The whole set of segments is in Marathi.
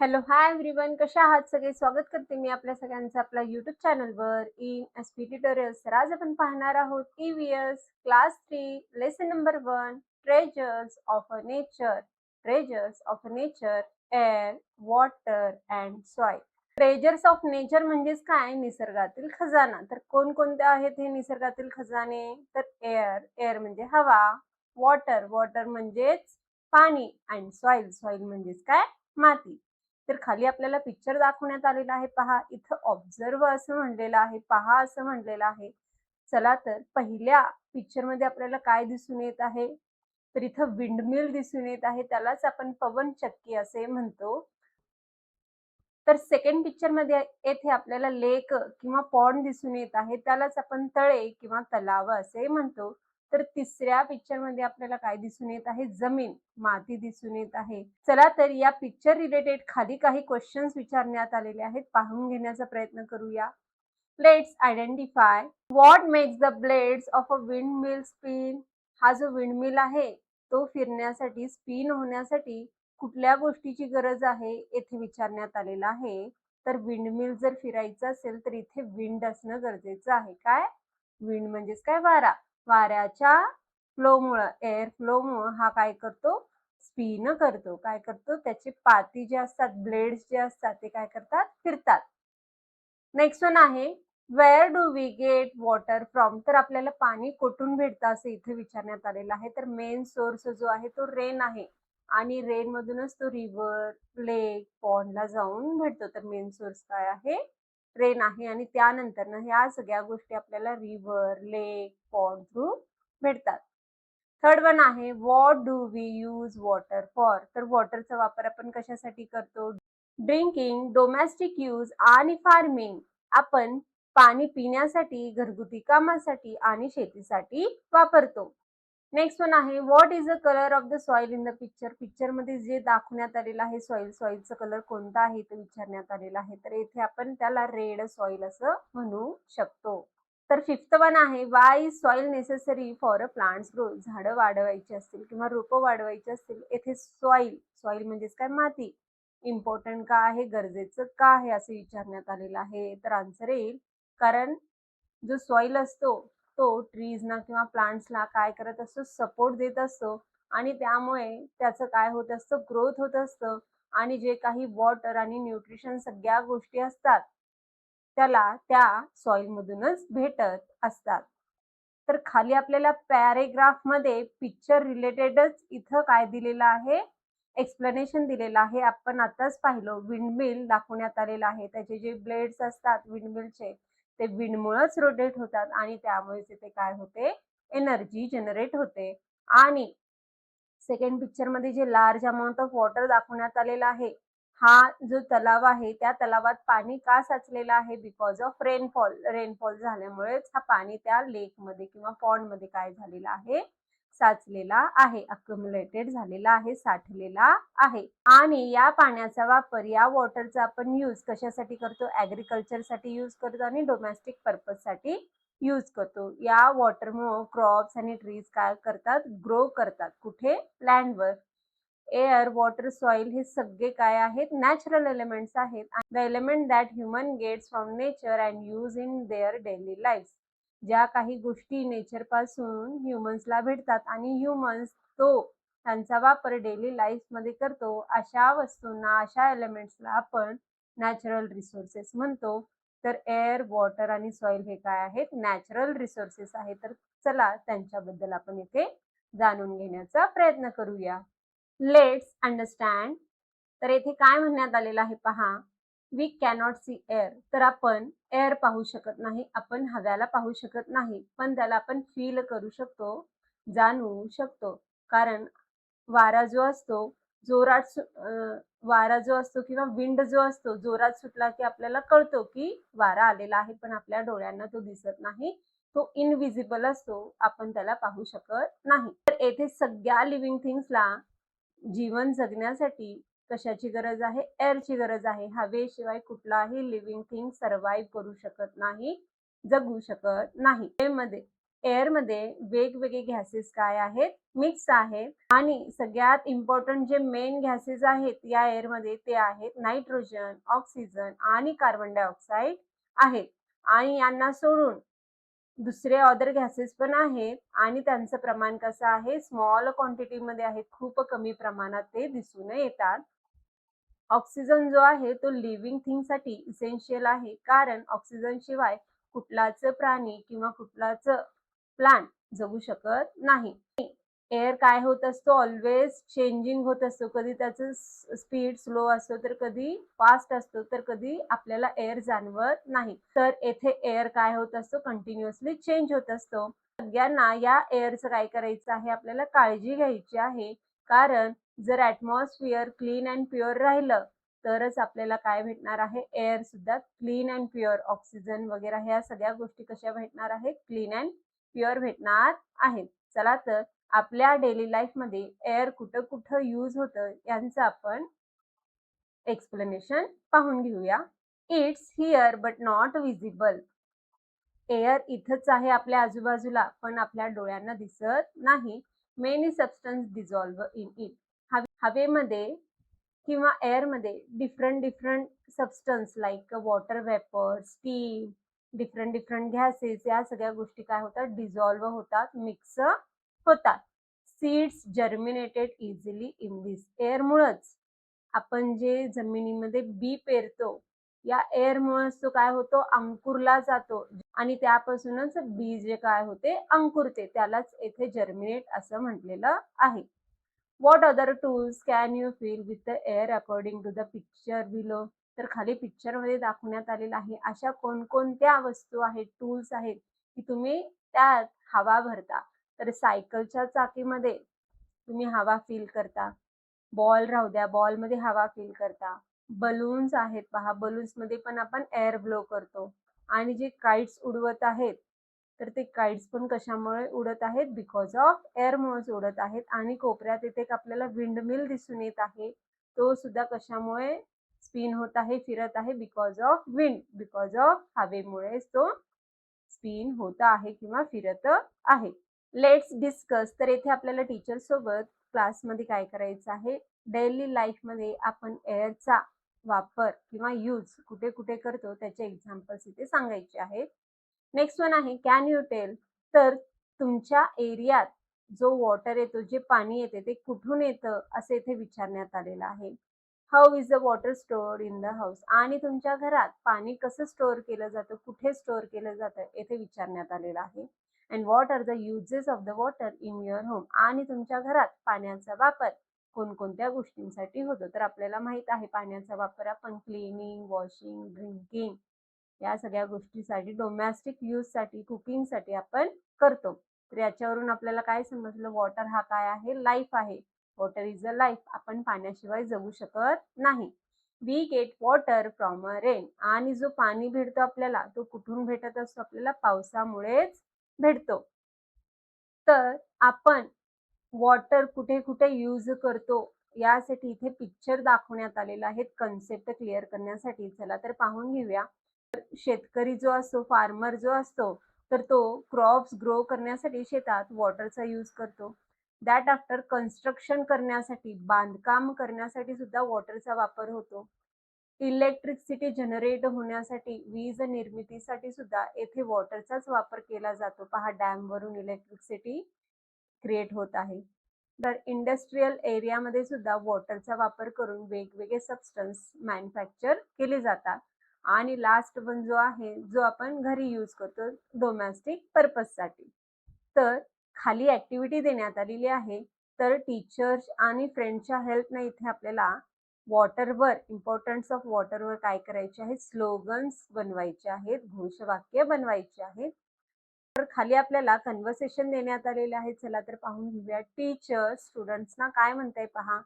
Hello, hi everyone. कशा आहात सगळे? स्वागत करते मी आपल्या सगळ्यांचं आपल्या YouTube चॅनलवर इन एस-पी ट्युटोरियल्स. तर आज आपण पाहणार आहोत E-V-S class 3 lesson number 1 treasures of a nature. Treasures of nature, air, water and soil. Treasures of nature म्हणजेच काय? निसर्गातील खजाना. तर कोणकोणते आहेत हे निसर्गातील खजाने? तर एअर, एअर म्हणजे हवा. वॉटर, वॉटर म्हणजेच पाणी. अँड सॉइल, सॉइल म्हणजेच काय? माती. तर खाली आपल्याला पिक्चर दाखवण्यात आलेला आहे पहा. इथं ऑब्झर्व असं म्हणलेलं आहे, पहा असं म्हणलेलं आहे. चला तर पहिल्या पिक्चरमध्ये आपल्याला काय दिसून येत आहे? तर इथं विंडमिल दिसून येत आहे. त्यालाच आपण पवन चक्की असे म्हणतो. तर सेकंड पिक्चरमध्ये येथे आपल्याला लेक किंवा पॉन्ड दिसून येत आहे. त्यालाच आपण तळे किंवा तलाव असे म्हणतो. तर तिसऱ्या पिक्चरमध्ये आपल्याला काय दिसून येत आहे? जमीन, माती दिसून येत आहे. चला तर या पिक्चर रिलेटेड खाली काही क्वेश्चन्स विचारण्यात आलेले आहेत. पाहून घेण्याचा प्रयत्न करूया. Let's identify what makes the blades of a windmill spin. हा जो विंडमिल आहे तो फिरण्यासाठी, स्पिन होण्यासाठी कुठल्या गोष्टीची गरज आहे येथे विचारण्यात आलेलं आहे. तर विंडमिल जर फिरायचं असेल तर इथे विंड असणं गरजेचं आहे. काय? विंड म्हणजेच काय? वारा. वाऱ्याच्या फ्लोमुळं, एअर फ्लोमुळं हा काय करतो? स्पिन करतो. काय करतो? त्याचे पाती जे असतात, ब्लेड्स जे असतात ते काय करतात? फिरतात. नेक्स्ट वन आहे where do we get water from. तर आपल्याला पाणी कुठून भेटतं असं इथे विचारण्यात आलेलं आहे. तर मेन सोर्स जो आहे तो रेन आहे आणि रेन मधूनच तो रिव्हर, लेक, पॉन्डला जाऊन भेटतो. तर मेन सोर्स काय आहे? रेन आहे आणि त्यानंतर ना ह्या सगळ्या गोष्टी आपल्याला रिव्हर, लेक, पॉन्ड थ्रू भेटतात. थर्ड वन आहे what do we use water for. तर वॉटरचा वापर आपण कशासाठी करतो? ड्रिंकिंग, डोमेस्टिक यूज आणि फार्मिंग. आपण पाणी पिण्यासाठी, घरगुती कामासाठी आणि शेतीसाठी वापरतो. नेक्स्ट वन आहे what is the colour of the soil in the picture. पिक्चरमध्ये जे दाखवण्यात आलेलं आहे सॉइल, सॉइलचा कलर कोणता आहे ते विचारण्यात आलेला आहे. तर येथे आपण त्याला रेड सॉइल असं म्हणू शकतो. तर फिफ्थ वन आहे Y is soil necessary for a plants grow. झाडं वाढवायची असतील किंवा रोपं वाढवायची असतील, येथे सॉइल, सॉइल म्हणजेच काय? माती इम्पॉर्टंट का आहे? गरजेचं का आहे? असं विचारण्यात आलेलं आहे. तर आन्सर येईल कारण जो सॉइल असतो तो ट्रीजना किंवा प्लांट्सला काय करत असतो? सपोर्ट देत असतो आणि त्यामुळे त्याचं काय होत असतं? ग्रोथ होत असतं आणि जे काही वॉटर आणि न्यूट्रिशन सगळ्या गोष्टी असतात त्याला त्या सॉइल मधूनच भेटत असतात. तर खाली आपल्याला पॅरेग्राफमध्ये पिक्चर रिलेटेडच इथं काय दिलेलं आहे? एक्सप्लेनेशन दिलेलं आहे. आपण आताच पाहिलं विंडमिल दाखवण्यात आलेलं आहे. त्याचे जे ब्लेड्स असतात विंडमिलचे ते विंडमुळेच रोटेट होतात आणि त्यामुळेच इथे काय होते? एनर्जी जनरेट होते. आणि सेकंड पिक्चरमध्ये जे लार्ज अमाउंट ऑफ वॉटर दाखवण्यात आलेला आहे, हा जो तलाव आहे त्या तलावात पाणी का साचलेलं आहे? Because of rainfall. रेनफॉल झाल्यामुळेच हा पाणी त्या लेकमध्ये किंवा पॉन्डमध्ये काय झालेला आहे? साचलेला आहे, अक्युम्युलेटेड झालेला आहे, साठलेला आहे. आणि या पाण्याचा वापर, या वॉटरचा आपण यूज कशासाठी करतो? ॲग्रिकल्चरसाठी यूज करतो आणि डोमेस्टिक पर्पजसाठी यूज करतो. या वॉटरमुळं क्रॉप्स आणि ट्रीज काय करतात? ग्रो करतात. कुठे? लँडवर. एअर, वॉटर, सॉइल हे सगळे काय आहेत? नॅचरल एलिमेंट्स आहेत. The element that human gets from nature and use in their daily life. ज्या काही गोष्टी नेचरपासून ह्युमन्सला भेटतात आणि ह्युमन्स तो त्यांचा वापर डेली लाईफमध्ये करतो, अशा वस्तूंना, अशा एलिमेंट्सला आपण नॅचरल रिसोर्सेस म्हणतो. तर एअर, वॉटर आणि सॉइल हे काय आहेत? नॅचरल रिसोर्सेस आहेत. तर चला त्यांच्याबद्दल आपण इथे जाणून घेण्याचा प्रयत्न करूया. Let's understand. तर येथे काय म्हणण्यात आलेलं आहे पहा. We cannot see air. तर आपण एअर पाहू शकत नाही, आपण हव्याला पाहू शकत नाही, पण त्याला आपण फील करू शकतो, जाणवू शकतो. कारण वारा जो असतो जोरात वारा जो असतो किंवा विंड जो असतो जोरात सुटला की आपल्याला कळतो की वारा आलेला आहे, पण आपल्या डोळ्यांना तो दिसत नाही. तो इनव्हिजिबल असतो, आपण त्याला पाहू शकत नाही. तर येथे सगळ्या लिव्हिंग थिंग्सला जीवन जगण्यासाठी कशाची गरज आहे? एअरची गरज आहे. हवेशिवाय कुठलाही लिव्हिंग थिंग सर्व्हाइव्ह करू शकत नाही, जगू शकत नाही. एअरमध्ये वेगवेगळे गॅसेस काय आहेत, मिक्स आहेत. आणि सगळ्यात इम्पॉर्टंट जे मेन गॅसेस आहेत या एअरमध्ये ते आहेत नायट्रोजन, ऑक्सिजन आणि कार्बन डायऑक्साईड आहेत. आणि यांना सोडून दुसरे अदर गॅसेस पण आहेत आणि त्यांचं प्रमाण कसं आहे, स्मॉल क्वांटिटीमध्ये आहेत, खूप कमी प्रमाणात ते दिसून येतात. ऑक्सिजन जो आहे तो लिव्हिंग थिंगसाठी इसेन्शियल आहे, कारण ऑक्सिजन शिवाय कुठलाच प्राणी किंवा कुठलाच प्लांट जगू शकत नाही. एअर काय होत असतो, ऑलवेज चेंजिंग होत असतो. कधी त्याचं स्पीड स्लो असतो, तर कधी फास्ट असतो, तर कधी आपल्याला एअर जाणवत नाही. तर येथे एअर काय होत असतो, कंटिन्युअसली चेंज होत असतो. सगळ्यांना या एअरचं काय करायचं आहे, आपल्याला काळजी घ्यायची आहे. कारण जर ॲटमॉस्फिअर क्लीन अँड प्युअर राहिलं, तरच आपल्याला काय भेटणार आहे, एअर सुद्धा क्लीन अँड प्युअर, ऑक्सिजन वगैरे ह्या सगळ्या गोष्टी कशा भेटणार आहेत, क्लीन अँड प्युअर भेटणार आहेत. चला तर आपल्या डेली लाईफमध्ये एअर कुठं कुठं यूज होतं यांचं आपण एक्सप्लेनेशन पाहून घेऊया. It's here but not visible. Air इथंच आहे आपल्या आजूबाजूला, पण आपल्या डोळ्यांना दिसत नाही. Many substance dissolve in it. हवेमध्ये किंवा एअरमध्ये different different substance like water vapour, steam, different different gases या सगळ्या गोष्टी काय होतात, डिझॉल्व्ह होतात, मिक्स होतात. Seeds germinated easily in this. एअरमुळंच आपण जे जमिनीमध्ये बी पेरतो, या एअरमुळेच तो काय होतो, अंकुरला जातो आणि त्यापासूनच बी जे काय होते, अंकुरते. त्यालाच येथे जर्मिनेट असं म्हटलेलं आहे. What other tools can you feel with the air according to the picture below. तर खाली पिक्चरमध्ये दाखवण्यात आलेलं आहे. अशा कोणकोणत्या वस्तू आहेत, टूल्स आहेत की तुम्ही त्यात हवा भरता. तर सायकलच्या चाकीमध्ये तुम्ही हवा फील करता. बॉल राहू द्या, बॉलमध्ये हवा फील करता. बलून्स आहेत पहा, बलून्समध्ये पण आपण एअर ब्लो करतो. आणि जे काइट्स उडवत आहेत, तर ते काइट्स पण कशामुळे उडत आहेत, बिकॉज ऑफ एअरमुळेच उडत आहेत. आणि कोपऱ्यात इथे एक आपल्याला विंडमिल दिसून येत आहे, तो सुद्धा कशामुळे स्पिन होत आहे, फिरत आहे, because of wind, because of हवेमुळेच तो स्पिन होत आहे किंवा फिरत आहे. Let's discuss. तर येथे आपल्याला टीचर सोबत क्लासमध्ये काय करायचं आहे, डेली लाईफमध्ये आपण एअरचा वापर किंवा यूज कुठे कुठे करतो त्याचे एक्झाम्पल्स इथे सांगायचे आहेत. नेक्स्ट वन आहे कॅन यू टेल. तर तुमच्या एरियात जो वॉटर येतो, जे पाणी येते, ते कुठून येतं असं इथे विचारण्यात आलेलं आहे. How is the water stored in the house. आणि तुमच्या घरात पाणी कसं स्टोअर केलं जातं, कुठे स्टोअर केलं जातं येथे विचारण्यात आलेलं आहे. And what are the uses of the water in your home. आणि तुमच्या घरात पाण्याचा वापर कोणकोणत्या गोष्टींसाठी होतो. तर आपल्याला माहित आहे पाण्याचा वापर आपण क्लिनिंग, वॉशिंग, ड्रिंकिंग या सगळ्या गोष्टीसाठी, डोमेस्टिक यूजसाठी, कुकिंगसाठी आपण करतो. तर याच्यावरून आपल्याला काय समजलं, वॉटर हा काय आहे, लाईफ आहे. Water is a life. आपण पाण्याशिवाय जगू शकत नाही. We get water from a rain. आणि जो पाणी भेटतो आपल्याला, तो कुठून भेटत असतो, आपल्याला पावसामुळेच भेटतो. तर आपण वॉटर कुठे कुठे यूज करतो यासाठी इथे पिक्चर दाखवण्यात आलेला आहे, कन्सेप्ट क्लिअर करण्यासाठी. चला तर पाहून घेऊया. शेतकरी जो असतो, फार्मर जो असतो, तर तो क्रॉप्स ग्रो करण्यासाठी शेतात वॉटरचा यूज करतो. दॅट आफ्टर कन्स्ट्रक्शन करण्यासाठी, बांधकाम करण्यासाठी सुद्धा वॉटरचा वापर होतो. इलेक्ट्रिसिटी जनरेट होण्यासाठी, वीज निर्मितीसाठी सुद्धा येथे वॉटरचाच वापर केला जातो. पहा, डॅम वरून इलेक्ट्रिसिटी क्रिएट होत आहे. तर इंडस्ट्रियल एरियामध्ये सुद्धा वॉटरचा वापर करून वेगवेगळे सबस्टन्स मॅन्युफॅक्चर केले जातात. आणि लास्ट वन जो आहे, जो आपण घरी यूज करतो डोमेस्टिक पर्पजसाठी. तर खाली ॲक्टिव्हिटी देण्यात आलेली आहे. तर टीचर्स आणि फ्रेंड्सच्या हेल्पने इथे आपल्याला वॉटरवर, इम्पॉर्टन्स ऑफ वॉटरवर काय करायचे आहे, स्लोगन्स बनवायचे आहेत, घोषवाक्य बनवायचे आहेत. तर खाली आपल्याला कन्व्हर्सेशन देण्यात आलेले आहे. चला तर पाहून घेऊया. टीचर स्टुडंट्सना काय म्हणते पहा.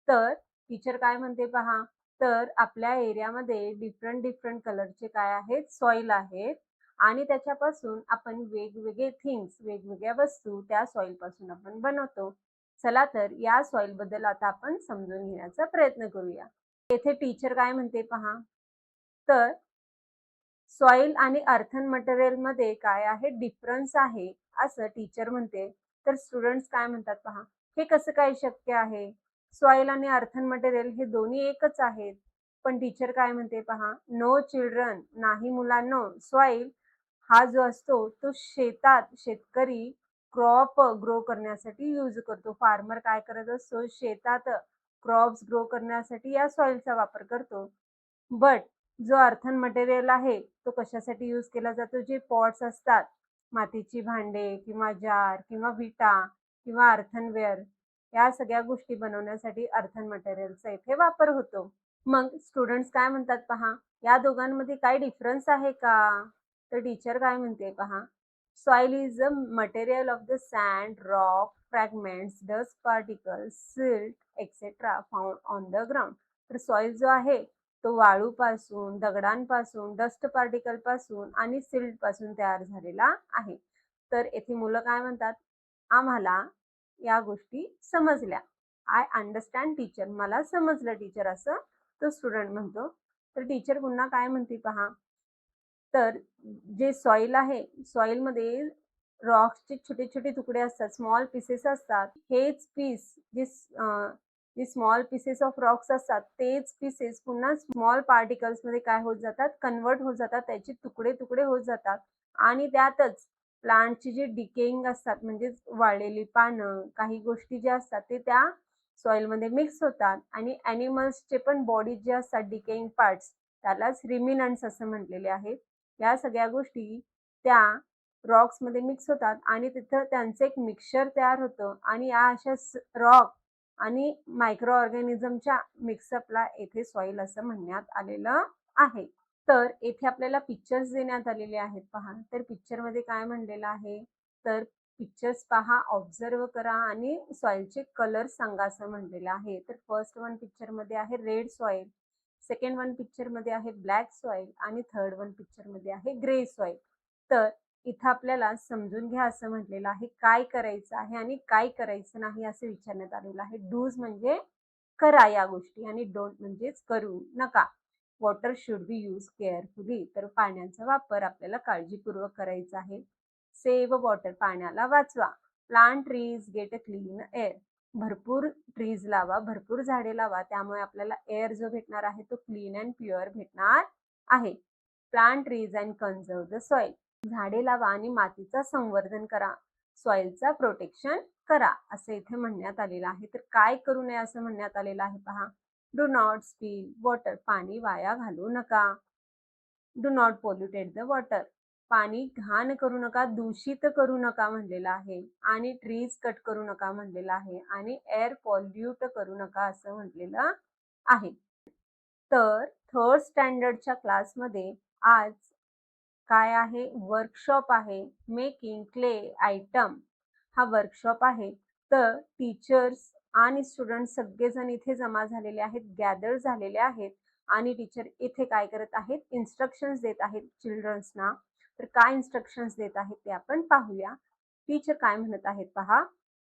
तर टीचर काय म्हणते पहा, तर आपल्या एरियामध्ये डिफरंट डिफरंट कलरचे काय आहेत, सॉइल आहेत. आणि त्याच्यापासून आपण वेगवेगळे थिंग्स, वेगवेगळ्या वस्तू त्या सॉइल पासून आपण बनवतो. चला तर या सॉइल बद्दल आता आपण समजून घेण्याचा प्रयत्न करूया. येथे टीचर काय म्हणते पहा. तर सॉइल आणि अर्थन मटेरियलमध्ये काय आहे डिफरन्स आहे असं टीचर म्हणते. तर स्टुडंट्स काय म्हणतात पहा, हे कसं काय शक्य आहे? सॉइल आणि अर्थन मटेरियल हे दोन्ही एकच आहेत. पण टीचर काय म्हणते पहा, नो चिल्ड्रन, नाही मुलांनो, सॉइल हा जो असतो तो शेतात शेतकरी क्रॉप ग्रो करण्यासाठी यूज करतो. फार्मर काय करत असतो, शेतात क्रॉप्स ग्रो करण्यासाठी या सॉइलचा वापर करतो. बट जो अर्थन मटेरियल आहे, तो कशासाठी यूज केला जातो? जे पॉट्स असतात, मातीची भांडे किंवा जार किंवा विटा किंवा अर्थनवेअर या सगळ्या गोष्टी बनवण्यासाठी अर्थन मटेरियलचा इथे वापर होतो. मग स्टुडंट्स काय म्हणतात पहा, या दोघांमध्ये काही डिफरन्स आहे का? तर टीचर काय म्हणते पहा, soil is a material of the sand, rock, fragments, dust particles, silt etcetera found on the ground. तर सॉइल जो आहे तो वाळूपासून, दगडांपासून, डस्ट पार्टिकल पासून आणि सिल्ट पासून तयार झालेला आहे. तर येथे मुलं काय म्हणतात, आम्हाला या गोष्टी समजल्या. आय अंडरस्टँड टीचर, मला समजलं टीचर, असं तो स्टुडंट म्हणतो. तर टीचर पुन्हा काय म्हणते पहा, तर जे सॉइल आहे, सॉइलमध्ये रॉक्सचे छोटे-छोटे तुकडे असतात, स्मॉल पीसेस असतात. हेच पीस जे स्मॉल पीसेस ऑफ रॉक्स असतात, तेच पीसेस पुन्हा स्मॉल पार्टिकल्समध्ये काय होत जातात, कन्व्हर्ट होत जातात. त्याचे तुकडे-तुकडे होत जातात आणि त्यातच प्लांटची जी डिकेइंग असतात, म्हणजेच वाळलेली पानं, काही गोष्टी ज्या असतात, ते त्या सॉइलमध्ये मिक्स होतात आणि ॲनिमल्सचे पण बॉडी जे असतात, डिकेइंग पार्ट्स, त्यालाच रिमिनंट्स असं म्हटलेले आहे. या सगळ्या गोष्टी त्या रॉक्समध्ये मिक्स होतात आणि तिथं त्यांचं एक मिक्सचर तयार होतं आणि या अशा रॉक आणि मायक्रो ऑर्गॅनिझमच्या मिक्सअपला येथे सॉइल असं म्हणण्यात आलेलं आहे. तर येथे आपल्याला पिक्चर्स देण्यात आलेले आहेत पहा. तर पिक्चरमध्ये काय म्हणलेलं आहे, तर पिक्चर्स पहा, ऑब्झर्व्ह करा आणि सॉइलचे कलर सांगा असं म्हणलेलं आहे. तर फर्स्ट वन पिक्चरमध्ये आहे रेड सॉइल, सेकंड वन पिक्चरमध्ये आहे ब्लॅक सॉइल आणि थर्ड वन पिक्चरमध्ये आहे ग्रे सॉइल. तर इथं आपल्याला समजून घ्या असं म्हटलेलं आहे, काय करायचं आहे आणि काय करायचं नाही असं विचारण्यात आलेलं आहे. डूज म्हणजे करा या गोष्टी आणि डोंट म्हणजेच करू नका. Water should be use carefully, तर पाण्याचा वापर आपल्याला काळजीपूर्वक करायचा आहे. सेव्ह वॉटर, पाण्याला वाचवा. Plant trees, get a clean air, भरपूर ट्रीज लावा, भरपूर झाडे लावा, त्यामुळे आपल्याला एअर जो भेटणार आहे तो क्लीन अँड प्युअर भेटणार आहे. Plant trees and conserve the soil, झाडे लावा आणि मातीचा संवर्धन करा, सॉइलचा प्रोटेक्शन करा असं इथे म्हणण्यात आलेलं आहे. तर काय करू नये असं म्हणण्यात आलेलं आहे पहा, डू नॉट स्पिल वॉटर, पाणी वाया घालू नका. डू नॉट पोल्युटेट द वॉटर, पाणी घाण करू नका, दूषित करू नका म्हणलेलं आहे आणि ट्रीज कट करू नका म्हणलेलं आहे आणि एअर पॉल्यूट करू नका असं म्हटलेलं आहे. तर थर्ड स्टँडर्डच्या क्लासमध्ये आज काय आहे, वर्कशॉप आहे, मेकिंग क्ले आयटम हा वर्कशॉप आहे. तर टीचर्स आणि स्टुडंट्स सगळेजण इथे जमा झालेले आहेत, गॅदर झालेले आहेत आणि टीचर इथे काय करत आहेत, इन्स्ट्रक्शन्स देत आहेत चिल्ड्रन्सना. तर काय इन्स्ट्रक्शन्स देत आहेत ते आपण पाहूया. टीचर काय म्हणत आहेत पहा,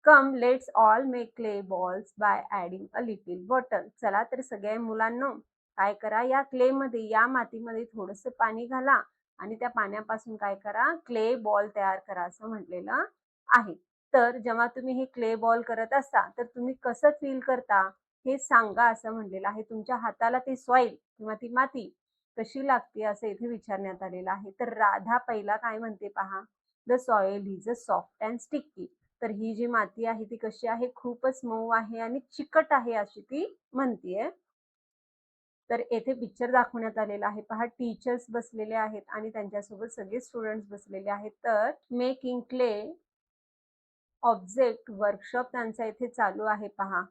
come let's all make clay balls bye adding a little water. चला तर सगळ्या मुलांनो काय करा, या क्लेमध्ये, या मातीमध्ये थोडंसं पाणी घाला आणि त्या पाण्यापासून काय करा, क्ले बॉल तयार करा असं म्हटलेलं आहे. तर जेव्हा तुम्ही हे क्ले बॉल करत असता तर तुम्ही कसं फील करता हे सांगा असं म्हणलेलं आहे. तुमच्या हाताला ती सॉइल किंवा ती माती कशी लागते असं इथे विचारण्यात आलेलं आहे. तर राधा पहिला काय म्हणते पहा, the soil is a soft and sticky. तर ही जी माती आहे ती कशी आहे, खूपच मऊ आहे आणि चिकट आहे अशी ती म्हणतीये. तर येथे पिक्चर दाखवण्यात आलेला आहे पहा, टीचर्स बसलेले आहेत आणि त्यांच्यासोबत सगळे स्टुडंट्स बसलेले आहेत. तर मेकिंग क्ले ऑब्जेक्ट वर्कशॉप त्यांचा इथे चालू आहे पहा.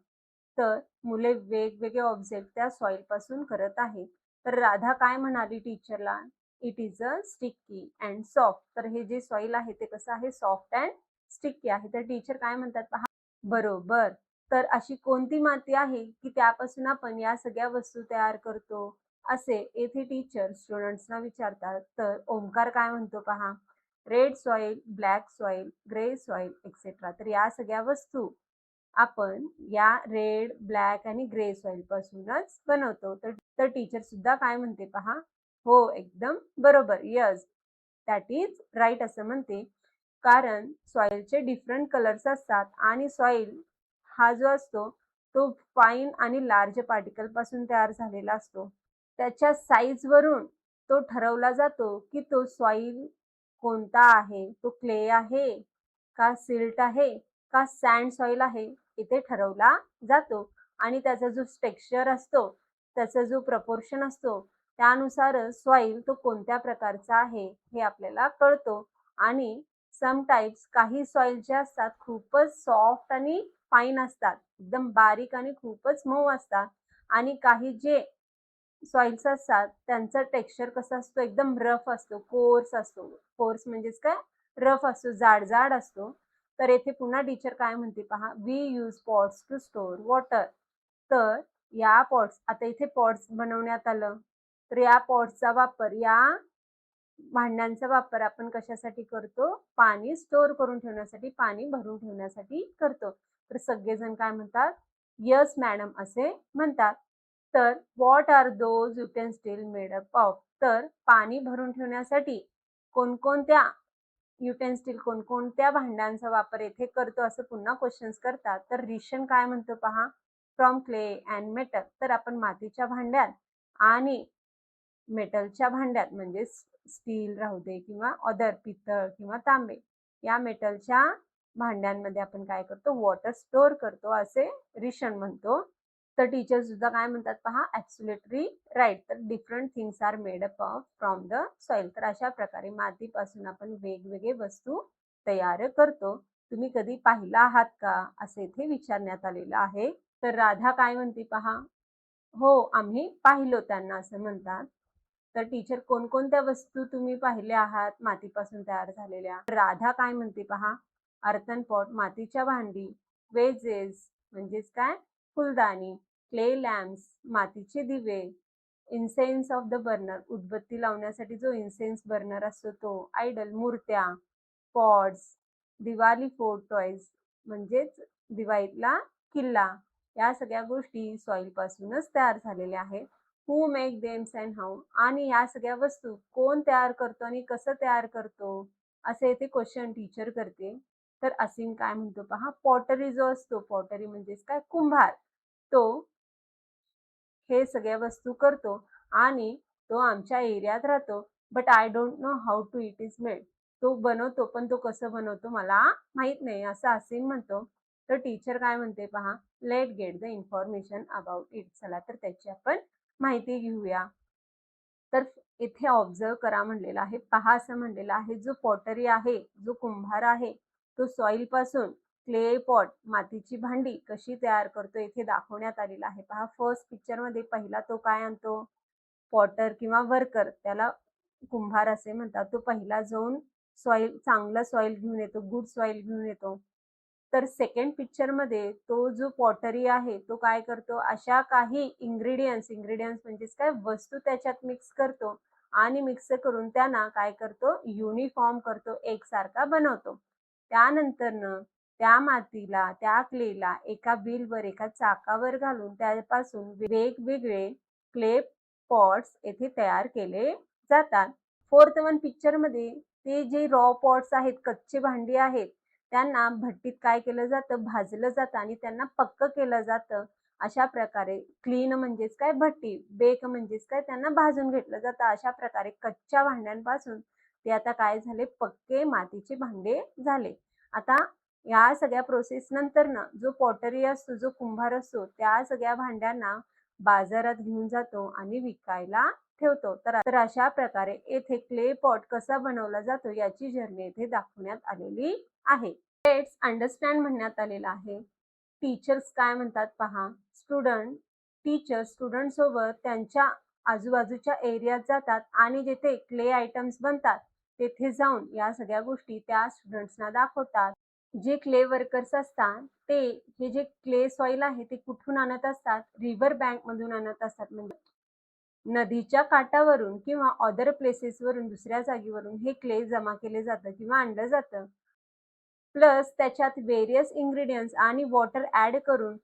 तर मुले वेगवेगळे ऑब्जेक्ट त्या सॉइल पासून करत आहे. तर राधा काय म्हणाली टीचरला, it is a sticky and soft. तर हे जे सॉइल आहे ते कसं आहे, सॉफ्ट अँड स्टिकी आहे. तर टीचर काय म्हणतात पहा, बरोबर. तर अशी कोणती माती आहे की त्यापासून आपण या सगळ्या वस्तू तयार करतो, असे येथे टीचर स्टुडंट्सना विचारतात. तर ओंकार काय म्हणतो पहा, red soil, black soil, grey soil etcetera. तर या सगळ्या वस्तू आपण या रेड, ब्लॅक आणि ग्रे सॉइल पासूनच बनवतो. तर टीचर सुद्धा काय म्हणते पहा, हो, एकदम बरोबर. येस, दॅट इज राइट असं म्हणते. कारण सॉइलचे डिफरंट कलर्स असतात आणि सॉइल हा जो असतो, तो फाईन आणि लार्ज पार्टिकलपासून तयार झालेला असतो. त्याच्या साइजवरून तो ठरवला जातो, की तो सॉइल कोणता आहे? तो क्ले आहे, का सिल्ट आहे, का सँड सॉइल आहे? इथे ठरवला जातो आणि त्याचा जो टेक्स्चर असतो, त्याचा जो प्रपोर्शन असतो, त्यानुसारच सॉइल तो कोणत्या प्रकारचा आहे, हे आपल्याला कळतो आणि सम टाइप्स काही सॉइल जे असतात खूपच सॉफ्ट आणि फाईन असतात. एकदम बारीक आणि खूपच मऊ असतात आणि काही जे सॉइल्स असतात त्यांचं टेक्स्चर कसं असतो एकदम रफ असतो, कोर्स असतो. कोर्स म्हणजेच काय रफ असतो, जाड-जाड असतो. तर येथे पुन्हा टीचर काय म्हणते पहा, "we use pots to store water." तर या पॉट्स आता इथे पॉट्स बनवण्यात आलं. तर या पॉट्सचा वापर या भांड्यांचा वापर आपण कशासाठी करतो? पाणी स्टोअर करून ठेवण्यासाठी, पाणी भरून ठेवण्यासाठी करतो. तर सगळेजण काय म्हणतात? "येस मॅडम" असे म्हणतात. तर what are those utensil made up of? तर पाणी भरून ठेवण्यासाठी कोणकोणत्या युटेन्सिल कोणकोणत्या भांड्यांचा वापर येथे करतो असं पुन्हा क्वेश्चन्स करतात. तर रिशन काय म्हणतो पहा? From clay and metal. तर आपण मातीच्या भांड्यात आणि मेटलच्या भांड्यात म्हणजे स्टील राहू दे किंवा अदर पितळ किंवा तांबे या मेटलच्या भांड्यांमध्ये आपण काय करतो? वॉटर स्टोअर करतो असे रिशन म्हणतो. तर टीचर सुद्धा काय म्हणतात पहा, ॲब्सोल्युटली राइट. तर different things are made up of from the soil. तर अशा प्रकारे मातीपासून आपण वेगवेगळे वस्तू तयार करतो. तुम्ही कधी पाहिलं आहात का? असे इथे विचारण्यात आलेलं आहे. तर राधा काय म्हणते पहा, हो, आम्ही पाहिलो त्यांना असं म्हणतात. तर टीचर कोणकोणत्या वस्तू तुम्ही पाहिल्या आहात मातीपासून तयार झालेल्या? राधा काय म्हणते पहा, अर्थन पॉट मातीच्या भांडी, वेजेस म्हणजेच काय फुलदाणी, क्ले लॅम्प्स मातीचे दिवे, इन्सेन्स ऑफ द बर्नर उदबत्ती लावण्यासाठी जो इन्सेन्स बर्नर असतो तो, आयडल मूर्त्या, पॉट्स, दिवाळी फोड टॉयज म्हणजेच दिवाळीतला किल्ला. या सगळ्या गोष्टी सॉइलपासूनच तयार झालेल्या आहेत. हू मेक देम्स अँड हाऊ आणि या सगळ्या वस्तू कोण तयार करतो आणि कसं तयार करतो? असे इथे क्वेश्चन टीचर करते. तर असीम काय म्हणतो पहा, पॉटरी जो असतो, पॉटरी म्हणजेच काय कुंभार, तो हे सगळ्या वस्तू करतो आणि तो आमच्या एरियात राहतो. But I don't know how to it is made. तो बनवतो, पण तो कसं बनवतो मला माहीत नाही, असं असीम म्हणतो. तर टीचर काय म्हणते पहा, let get the information about it. चला तर त्याची आपण माहिती घेऊया. तर इथे ऑब्झर्व्ह करा म्हणलेलं आहे. पहा असं म्हणलेलं आहे, जो पॉटरी आहे, जो कुंभार आहे, तो सॉइलपासून क्ले पॉट मातीची भांडी कशी तयार करतो इथे दाखवण्यात आलेलं आहे. पहा फर्स्ट पिक्चरमध्ये पहिला तो काय आणतो? पॉटर किंवा वर्कर त्याला कुंभार असे म्हणतात. तो पहिला जाऊन सॉइल चांगलं सॉइल घेऊन येतो, गुड सॉइल घेऊन येतो. तर सेकंड पिक्चरमध्ये तो जो पॉटरी आहे, तो काय करतो? अशा काही इन्ग्रीडियंट्स म्हणजेच काय वस्तू त्याच्यात मिक्स करतो आणि मिक्स करून त्यांना काय करतो? युनिफॉर्म करतो, एकसारखा बनवतो. त्यानंतरनं त्या मातीला, त्या क्लेला एका व्हीलवर, एका चाकावर घालून त्यापासून वेगवेगळे क्ले पॉट्स येथे तयार केले जातात. फोर्थ वन पिक्चरमध्ये ते जे रॉ पॉट्स आहेत, कच्ची भांडी आहेत, त्यांना भट्टीत काय केलं जातं? भाजलं जातं आणि त्यांना पक्क केलं जातं. अशा प्रकारे क्लीन म्हणजेच काय भट्टी, बेक म्हणजेच काय त्यांना भाजून घेतलं जातं. अशा प्रकारे कच्च्या भांड्यांपासून ते आता काय झाले? पक्के मातीचे भांडे झाले. आता या सगळ्या प्रोसेस नंतरनं जो पॉटरी असतो, जो कुंभार असतो, त्या सगळ्या भांड्यांना बाजारात घेऊन जातो आणि विकायला ठेवतो. तर अशा प्रकारे येथे क्ले पॉट कसा बनवला जातो याची जर्नी येथे दाखवण्यात आलेली आहे. लेट्स अंडरस्टँड म्हणण्यात आलेलं आहे. टीचर्स काय म्हणतात पहा, टीचर स्टुडंटसोबत त्यांच्या आजूबाजूच्या एरियात जातात आणि जिथे क्ले आयटम्स बनतात, तेथे जाऊन या सगळ्या गोष्टी त्या स्टुडंट्सना दाखवतात. जे क्ले वर्कर्स असतात, ते हे जे क्ले सॉइल आहे, ते कुठून आणत असतात? रिव्हर बँकमधून आणत असतात. म्हणजे नदीच्या काठावरून किंवा अदर प्लेसेसवरून दुसऱ्या जागेवरून हे क्ले जमा केले जातं किंवा आणलं जातं. प्लस त्याच्यात व्हेरियस इन्ग्रीडियंट्स आणि वॉटर ॲड करून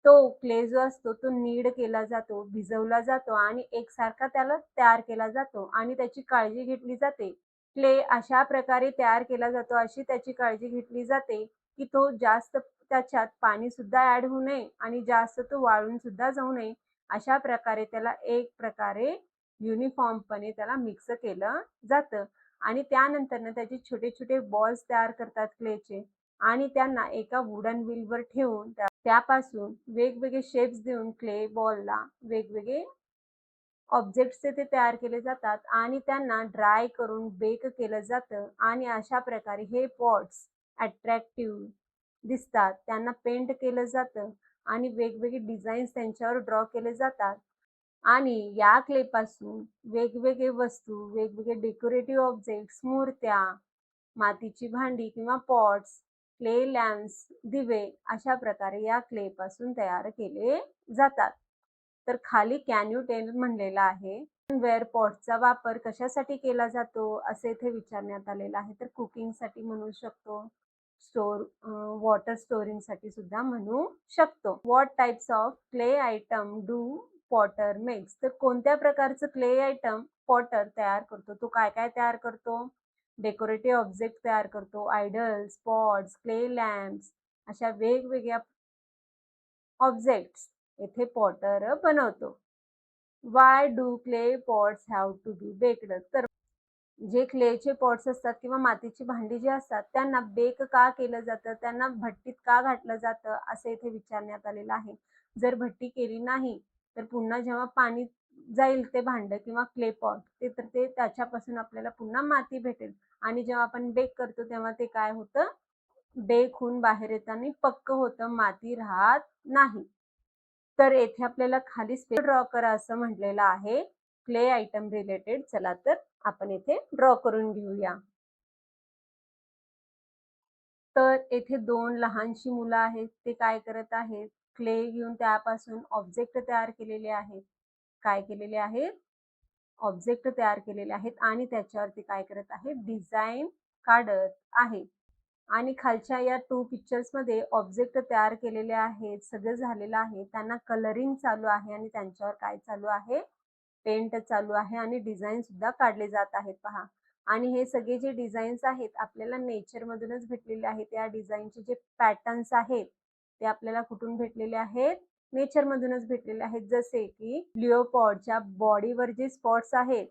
तो क्ले जो असतो तो नीड केला जातो, भिजवला जातो आणि एकसारखा त्याला तयार केला जातो आणि त्याची काळजी घेतली जाते. क्ले अशा प्रकारे तयार केला जातो, अशी त्याची काळजी घेतली जाते, की तो जास्त त्याच्यात पाणीसुद्धा ॲड होऊ नये आणि जास्त तो वाळून सुद्धा जाऊ नये. अशा प्रकारे त्याला एक प्रकारे युनिफॉर्मपणे त्याला मिक्स केलं जातं आणि त्यानंतरनं त्याचे छोटे-छोटे बॉल्स तयार करतात क्लेचे आणि त्यांना एका वुडन व्हीलवर ठेवून त्यापासून वेगवेगळे शेप्स देऊन क्ले बॉलला वेगवेगळे ऑब्जेक्ट्स ते तयार केले जातात आणि त्यांना ड्राय करून बेक केलं जातं आणि अशा प्रकारे हे पॉट्स अट्रॅक्टिव्ह दिसतात. त्यांना पेंट केलं जातं आणि वेगवेगळे डिझाईन्स त्यांच्यावर ड्रॉ केले जातात आणि या क्लेपासून वेगवेगळे वस्तू, वेगवेगळे डेकोरेटिव्ह ऑब्जेक्ट्स, मूर्त्या, मातीची भांडी किंवा पॉट्स, क्ले लॅम्प्स, दिवे अशा प्रकारे या क्लेपासून तयार केले जातात. तर खाली कॅन यू टेल म्हणलेलं आहे. वेअर पॉटचा वापर कशासाठी केला जातो असे इथे विचारण्यात आलेलं आहे. तर कुकिंगसाठी म्हणू शकतो. वॉटर स्टोरिंगसाठी सुद्धा म्हणू शकतो. What types of clay item do Potter makes? तर कोणत्या प्रकारचं क्ले आयटम पॉटर तयार करतो? तो काय-काय तयार करतो? डेकोरेटिव्ह ऑब्जेक्ट तयार करतो, आयडल्स, पॉट्स, क्ले लॅम्प्स अशा वेगवेगळ्या ऑब्जेक्ट्स येथे पॉटर बनवतो. Why do clay pots have to be baked? तर जे क्लेचे पॉट्स असतात किंवा मातीची भांडी जी असतात त्यांना बेक का केलं जातं? त्यांना भट्टीत का घातलं जातं? असं इथे विचारण्यात आलेलं आहे. जर भट्टी केली नाही, तर पुन्हा जेव्हा पाणी जाईल ते भांडं किंवा क्ले पॉट तर ते त्याच्यापासून आपल्याला पुन्हा माती भेटेल आणि जेव्हा आपण बेक करतो तेव्हा ते काय होतं? बेक होऊन बाहेर येताना पक्कं होतं, माती राहत नाही. तर येथे आपल्याला खाली ड्रॉ करा असं म्हटलेलं आहे. Clay item related. चला तर आपण येथे ड्रॉ करून घेऊया. तर येथे 2 लहानशी मुलं आहेत. ते काय करत आहेत? क्ले घेऊन त्यापासून ऑब्जेक्ट तयार केलेले आहेत. काय केलेले आहेत? ऑब्जेक्ट तयार केलेले आहेत आणि त्याच्यावरती काय करत आहेत? डिझाइन काढत आहेत. आणि खालच्या या 2 पिक्चर्समध्ये ऑब्जेक्ट तयार केलेले आहेत. सगळं झालेलं आहे. त्यांना कलरिंग चालू आहे आणि त्यांच्यावर काय चालू आहे? पेंट चालू आहे आणि डिझाईन सुद्धा काढले जात आहेत पहा. आणि हे सगळे जे डिझाईन्स आहेत आपल्याला नेचरमधूनच भेटलेले आहेत. या डिझाईनचे जे पॅटर्न्स आहेत ते आपल्याला कुठून भेटलेले आहेत? नेचरमधूनच भेटलेले आहेत. जसे की लिओपॉर्डच्या बॉडीवर जे स्पॉट्स आहेत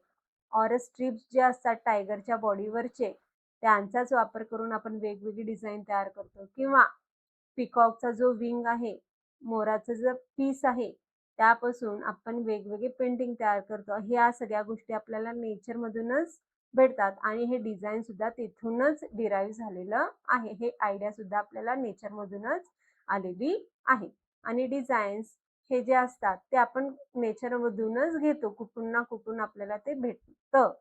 और स्ट्रिप्स जे असतात टायगरच्या बॉडीवरचे त्यांचाच वापर करून आपण वेगवेगळी डिझाईन तयार करतो किंवा पिकॉकचा जो विंग आहे, मोराचं जे पीस आहे, त्यापासून आपण वेगवेगळे पेंटिंग तयार करतो. ह्या सगळ्या गोष्टी आपल्याला नेचरमधूनच भेटतात आणि हे डिझाईन सुद्धा तिथूनच डिराईव्ह झालेलं आहे. हे आयडिया सुद्धा आपल्याला नेचरमधूनच आलेली आहे. आणि डिझाईन्स हे जे असतात ते आपण नेचरमधूनच घेतो. कुठून ना कुठून आपल्याला ते भेटतं.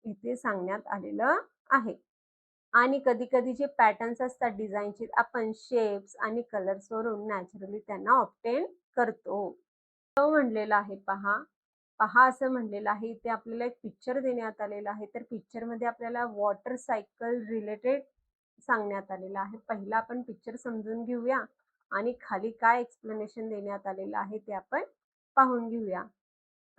इथे सांगण्यात आलेलं आहे. आणि कधी-कधी जे पॅटर्न्स असतात डिझाईनचे आपण शेप्स आणि कलर्सवरून नॅचरली त्यांना ऑब्टेन करतो. म्हणलेलं आहे पहा. पहा असं म्हणलेलं आहे. इथे आपल्याला एक पिक्चर देण्यात आलेला आहे. तर पिक्चरमध्ये आपल्याला वॉटर सायकल रिलेटेड सांगण्यात आलेलं आहे. पहिला आपण पिक्चर समजून घेऊया आणि खाली काय एक्सप्लेनेशन देण्यात आलेलं आहे ते आपण पाहून घेऊया.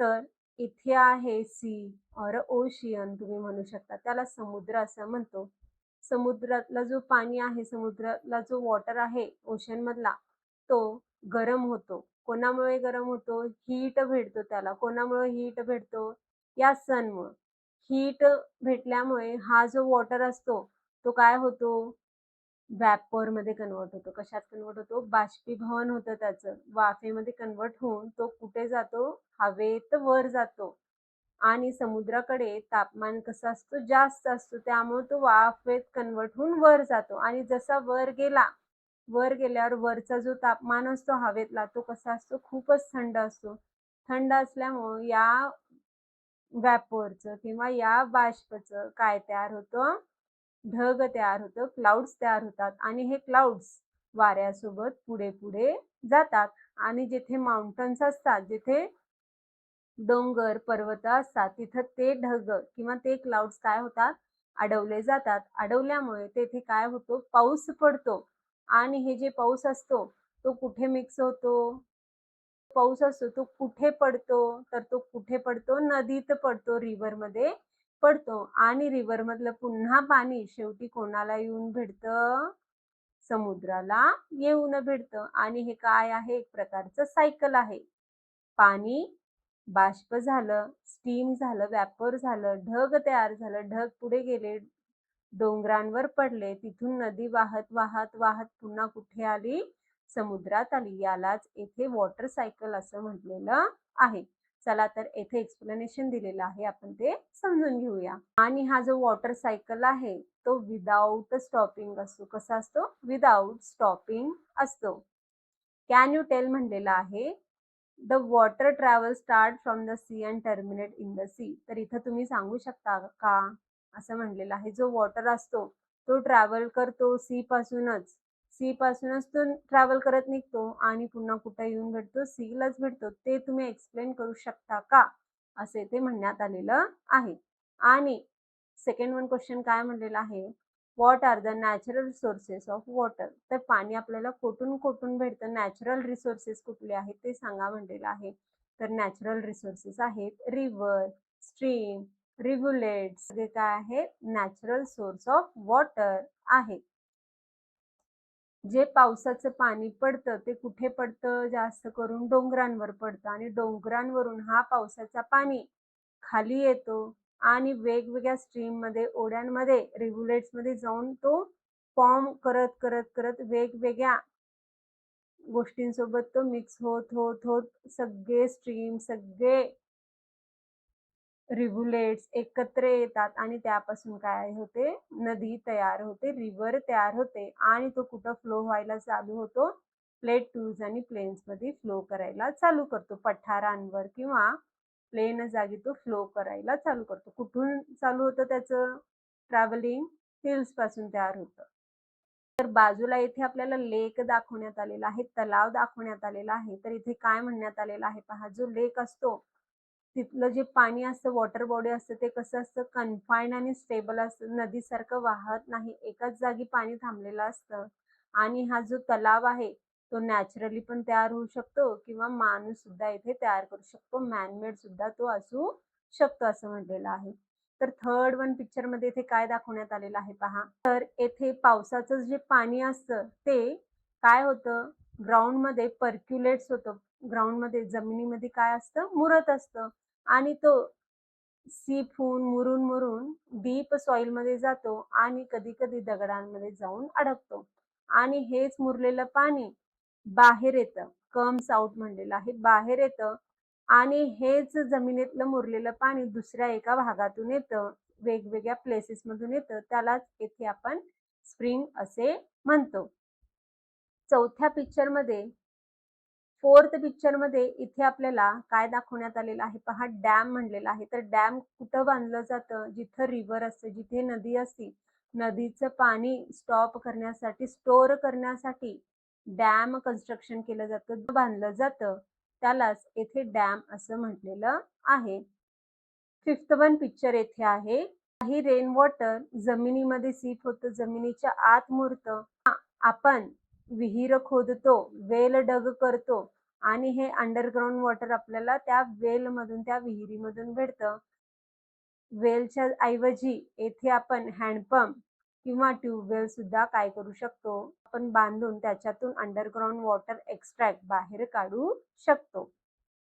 तर इथे आहे सी ऑर ओशियन तुम्ही म्हणू शकता. त्याला समुद्र असं म्हणतो. समुद्रातला जो पाणी आहे, समुद्रातला जो वॉटर आहे ओशनमधला, तो गरम होतो. कोणामुळे गरम होतो? हीट भेटतो त्याला. कोणामुळे हीट भेटतो? या सनमुळं. हीट भेटल्यामुळे हा जो वॉटर असतो, तो काय होतो? व्हॅपरमध्ये कन्व्हर्ट होतो. कशात कन्व्हर्ट होतो? बाष्पीभवन होतं त्याचं. वाफेमध्ये कन्व्हर्ट होऊन तो कुठे जातो? हवेत वर जातो. आणि समुद्राकडे तापमान कसं असतं? जास्त असतो. त्यामुळे तो वाफेत कन्व्हर्ट होऊन वर जातो आणि जसा वर गेला, वर गेल्यावर वरचा जो तापमान असतो हवेतला तो कसा असतो? खूपच थंड असतो. थंड असल्यामुळं या व्हॅपरचं किंवा या बाष्पाचं काय तयार होतं? ढग तयार होतं, क्लाउड्स तयार होतात आणि हे क्लाउड्स वाऱ्यासोबत पुढे-पुढे जातात आणि जिथे माउंटन्स असतात, जिथे डोंगर, पर्वत असतात, तिथं ते ढग किंवा ते क्लाउड्स काय होतात? अडवले जातात. अडवल्यामुळे तेथे काय होतो? पाऊस पडतो आणि हे जे पाऊस असतो, तो कुठे मिक्स होतो? पाऊस असतो तो कुठे पडतो? तर तो कुठे पडतो? नदीत पडतो, रिव्हरमध्ये पडतो आणि रिव्हरमधलं पुन्हा पाणी शेवटी कोणाला येऊन भेटतं? समुद्राला येऊन भेटतं आणि हे काय आहे? एक प्रकारचं सायकल आहे. पाणी बाष्प झालं, स्टीम झालं, व्हॅपोर झालं, ढग तयार झालं, ढग पुढे गेले, डोंगरांवर पडले, तिथून नदी वाहत, वाहत, वाहत पुन्हा कुठे आली? समुद्रात आली. यालाच येथे वॉटर सायकल असं म्हटलेलं आहे. चला तर येथे एक्सप्लेनेशन दिलेलं आहे, आपण ते समजून घेऊया. आणि हा जो वॉटर सायकल आहे, तो विदाऊट स्टॉपिंग असतो. कसा असतो? विदाऊट स्टॉपिंग असतो. कॅन यू टेल म्हणलेलं आहे. The water travel start from the sea and terminate in the sea. तर इथं तुम्ही सांगू शकता का? असं म्हणलेलं आहे. जो वॉटर असतो तो ट्रॅव्हल करतो सी पासूनच. सी पासूनच तो ट्रॅव्हल करत निघतो आणि पुन्हा कुठे येऊन भेटतो? सीलाच भेटतो. ते तुम्ही एक्सप्लेन करू शकता का? असे ते म्हणण्यात आलेलं आहे. आणि सेकंड वन क्वेश्चन काय म्हणलेला आहे? What are the natural sources of water? तर पाणी आपल्याला कुठून कुठून भेटतं? नॅचरल रिसोर्सेस कुठले आहेत ते सांगा म्हणलेलं आहे. तर नॅचरल रिसोर्सेस आहेत रिव्हर, स्ट्रीम, रिव्हुलेट्स, हे काय आहे? नॅचरल सोर्स ऑफ वॉटर आहे. जे पावसाचं पाणी पडतं ते कुठे पडतं? जास्त करून डोंगरांवर पडतं आणि डोंगरांवरून हा पावसाचा पाणी खाली येतो आणि वेगवेगळ्या स्ट्रीममध्ये, ओढ्यांमध्ये, रिव्हुलेट्समध्ये जाऊन तो फॉर्म करत, करत, करत वेगवेगळ्या गोष्टींसोबत तो मिक्स होत, होत, होत सगळे स्ट्रीम, सगळे रिव्हुलेट्स एकत्र येतात आणि त्यापासून काय होते? नदी तयार होते, रिव्हर तयार होते आणि तो कुठं फ्लो व्हायला चालू होतो? प्लेट्यूज आणि प्लेन्समध्ये फ्लो करायला चालू करतो. पठारांवर किंवा प्लेन जागी तो फ्लो करायला चालू करतो. कुठून चालू होतं त्याचं ट्रॅव्हलिंग? हिल्सपासून तयार होतं. तर बाजूला इथे आपल्याला लेक दाखवण्यात आलेला आहे, तलाव दाखवण्यात आलेला आहे. तर इथे काय म्हणण्यात आलेलं आहे पहा, जो लेक असतो तिथलं जे पाणी असतं, वॉटर बॉडी असतं, ते कसं असतं? कन्फाईन्ड आणि स्टेबल असतं. नदीसारखं वाहत नाही, एकाच जागी पाणी थांबलेलं असतं. आणि हा जो तलाव आहे तो नॅचरली पण तयार होऊ शकतो किंवा माणूस सुद्धा इथे तयार करू शकतो. मॅनमेड सुद्धा तो असू शकतो असं म्हटलेलं आहे. तर थर्ड वन पिक्चर मध्ये इथे काय दाखवण्यात आलेलं आहे पहा. तर येथे पावसाचं जे पाणी असतं ते काय होतं? ग्राउंडमध्ये पर्क्युलेट्स होतं. ग्राउंडमध्ये, जमिनीमध्ये काय असतं? मुरत असतं आणि तो सीप होऊन, मुरून मुरून डीप सॉइलमध्ये जातो आणि कधी-कधी दगडांमध्ये जाऊन अडकतो आणि हेच मुरलेलं पाणी बाहेर येतं. कम्स आउट म्हणलेलं आहे. बाहेर येतं आणि हेच जमिनीतलं मुरलेलं पाणी दुसऱ्या एका भागातून येतं. वेगवेगळ्या प्लेसेसमधून येतं. त्यालाच येथे आपण स्प्रिंग असे म्हणतो. चौथ्या पिक्चरमध्ये, फोर्थ पिक्चरमध्ये इथे आपल्याला काय दाखवण्यात आलेलं आहे पहा, डॅम म्हणलेला आहे. तर डॅम कुठं बांधलं जातं? जिथं रिव्हर असते, जिथे नदी असते, नदीचं पाणी स्टॉप करण्यासाठी, स्टोअर करण्यासाठी डॅम कन्स्ट्रक्शन केलं जातं, बांधलं जातं. त्यालाच येथे डॅम असं म्हटलेलं आहे. फिफ्थ वन पिक्चर येथे आहे. काही रेन वॉटर जमिनीमध्ये सीप होतं, जमिनीच्या आत मुरतं. आपण विहीर खोदतो, वेल डग करतो आणि हे अंडरग्राउंड वॉटर आपल्याला त्या वेलमधून, त्या विहिरीमधून भेटतं. वेलच्या ऐवजी येथे आपण हँडपंप किंवा ट्यूबवेल सुद्धा काय करू शकतो? आपण बांधून त्याच्यातून अंडरग्राउंड वॉटर एक्स्ट्रॅक्ट बाहेर काढू शकतो.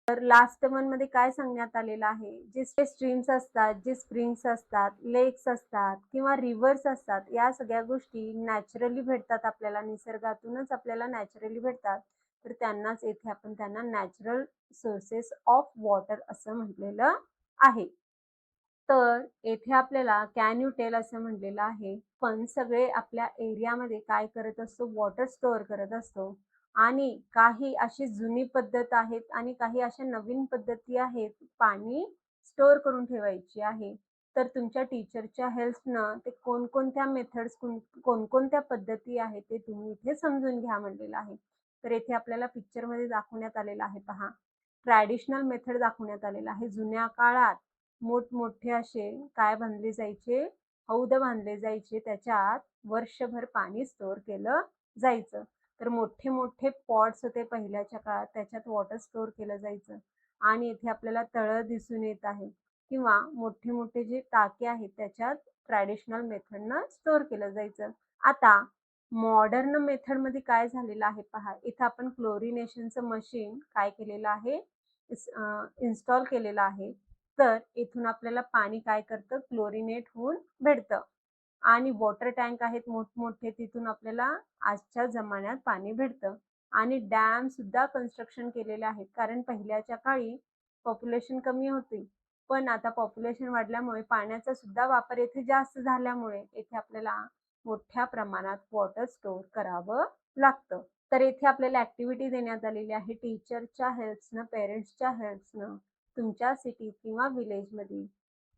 तर लास्ट वन मध्ये काय सांगण्यात आलेलं आहे? जे स्ट्रीम्स असतात, जे स्प्रिंग्स असतात, लेक्स असतात किंवा रिव्हर्स असतात, या सगळ्या गोष्टी नॅचरली भेटतात आपल्याला, निसर्गातूनच आपल्याला नॅचरली भेटतात. तर त्यांनाच येथे आपण त्यांना नॅचरल सोर्सेस ऑफ वॉटर असं म्हटलेलं आहे. तर येथे आपल्याला कॅन यू टेल असं म्हटलेलं आहे. पण सगळे आपल्या एरियामध्ये काय करत असतो? वॉटर स्टोअर करत असतो आणि काही अशी जुनी पद्धत आहेत आणि काही अशा नवीन पद्धती आहेत पाणी स्टोअर करून ठेवायची आहे. तर तुमच्या टीचरच्या हेल्पनं ते कोणकोणत्या मेथड्स, कोणकोणत्या पद्धती आहेत ते तुम्ही इथे समजून घ्या म्हणलेलं आहे. तर येथे आपल्याला पिक्चरमध्ये दाखवण्यात आलेलं आहे पहा. ट्रॅडिशनल मेथड दाखवण्यात आलेलं आहे. जुन्या काळात मोठमोठे असे काय बांधले जायचे? हौद बांधले जायचे. त्याच्यात वर्षभर पाणी स्टोअर केलं जायचं तर मोठे मोठे पॉट्स होते पहिल्याच्या काळात, त्याच्यात वॉटर स्टोअर केलं जायचं आणि इथे आपल्याला तळं दिसून येत आहे किंवा मोठे मोठे जे टाके आहेत त्याच्यात ट्रॅडिशनल मेथडनं स्टोअर केलं जायचं. आता मॉडर्न मेथडमध्ये काय झालेलं आहे पहा, इथं आपण क्लोरिनेशनचं मशीन काय केलेलं आहे, इन्स्टॉल केलेलं आहे. तर इथून आपल्याला पाणी काय करतं, क्लोरिनेट होऊन भेटतं आणि वॉटर टँक आहेत मोठमोठे, तिथून आपल्याला आजच्या जमान्यात पाणी भेटतं आणि डॅम सुद्धा कन्स्ट्रक्शन केलेले आहेत. कारण पहिल्याच्या काळी पॉप्युलेशन कमी होती, पण आता पॉप्युलेशन वाढल्यामुळे पाण्याचा सुद्धा वापर येथे जास्त झाल्यामुळे येथे आपल्याला मोठ्या प्रमाणात वॉटर स्टोअर करावं लागतं. तर येथे आपल्याला ॲक्टिव्हिटी देण्यात आलेली आहे. टीचरच्या हेल्प्सनं, पेरेंट्सच्या हेल्प्सनं तुमच्या सिटी किंवा विलेजमध्ये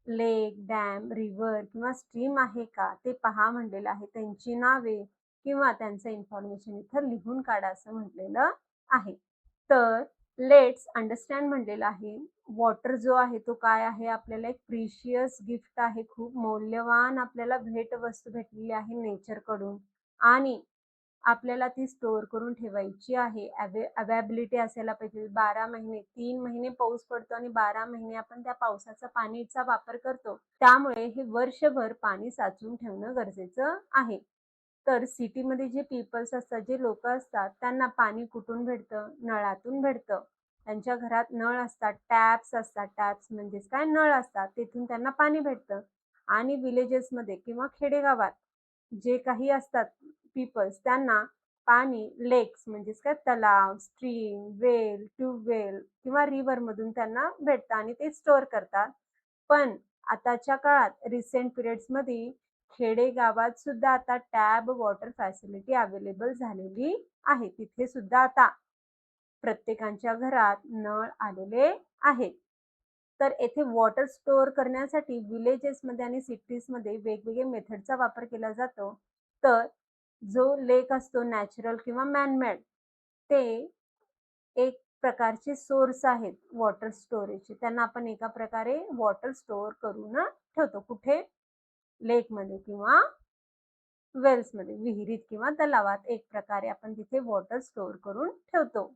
लेक, डॅम, रिव्हर किंवा स्ट्रीम आहे का ते पहा म्हणलेलं आहे. त्यांची नावे किंवा त्यांचं इन्फॉर्मेशन इथं लिहून काढा असं म्हटलेलं आहे. तर लेट्स अंडरस्टँड म्हणलेलं आहे. वॉटर जो आहे तो काय आहे, आपल्याला एक प्रिशियस गिफ्ट आहे. खूप मौल्यवान आपल्याला भेटवस्तू भेटलेली आहे नेचरकडून आणि आपल्याला ती स्टोअर करून ठेवायची आहे. अवेलेबिलिटी असायला पाहिजे. 12 महिने, 3 महिने पाऊस पडतो आणि 12 महिने आपण त्या पावसाचा पाणीचा वापर करतो. त्यामुळे हे वर्षभर पाणी साचवून ठेवणं गरजेचं आहे. तर सिटीमध्ये जे पीपल्स असतात, जे लोकं असतात, त्यांना पाणी कुठून भेटतं? नळातून भेटतं. त्यांच्या घरात नळ असतात, टॅप्स असतात. टॅप्स म्हणजेच काय, नळ असतात. तिथून त्यांना पाणी भेटतं. आणि विलेजेसमध्ये किंवा खेडेगावात जे काही असतात पीपल्स, त्यांना पाणी लेक्स म्हणजेच काय, तलाव, स्ट्रीम, वेल, ट्यूबवेल किंवा रिव्हरमधून त्यांना भेटतं आणि ते स्टोअर करतात. पण आताच्या काळात रिसेंट पिरियड्समध्ये खेडेगावात सुद्धा आता टॅब वॉटर फॅसिलिटी अवेलेबल झालेली आहे. तिथे सुद्धा आता प्रत्येकाच्या घरात नळ आलेले आहेत. तर येथे वॉटर स्टोअर करण्यासाठी विलेजेसमध्ये आणि सिटीजमध्ये वेगवेगळे मेथडचा वापर केला जातो. तर जो लेक असतो नॅचरल किंवा मॅनमेड, ते एक प्रकारचे सोर्स आहेत वॉटर स्टोरेजचे. त्यांना आपण एका प्रकारे वॉटर स्टोअर करून ठेवतो. कुठे? लेकमध्ये किंवा वेल्समध्ये, विहिरीत किंवा तलावात एक प्रकारे आपण तिथे वॉटर स्टोअर करून ठेवतो.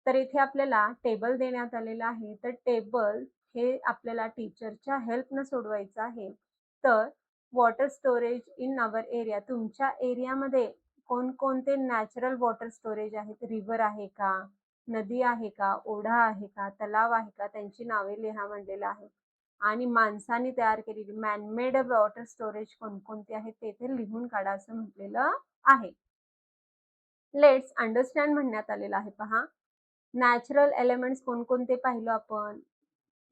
तर इथे आपल्याला टेबल देण्यात आलेला आहे. तर टेबल हे आपल्याला टीचरच्या हेल्पनं सोडवायचं आहे. तर water storage in our area, तुमच्या एरियामध्ये कोणकोणते नॅचरल वॉटर स्टोरेज आहेत? रिव्हर आहे का? नदी आहे का? ओढा आहे का? तलाव आहे का? त्यांची नावे लिहा म्हणलेलं आहे. आणि माणसाने तयार केलेली मॅनमेड वॉटर स्टोरेज कोणकोणते आहेत ते इथे लिहून काढा असं म्हटलेलं आहे. लेट्स अंडरस्टँड म्हणण्यात आलेलं आहे पहा. नॅचरल एलिमेंट्स कोणकोणते पाहिलं आपण?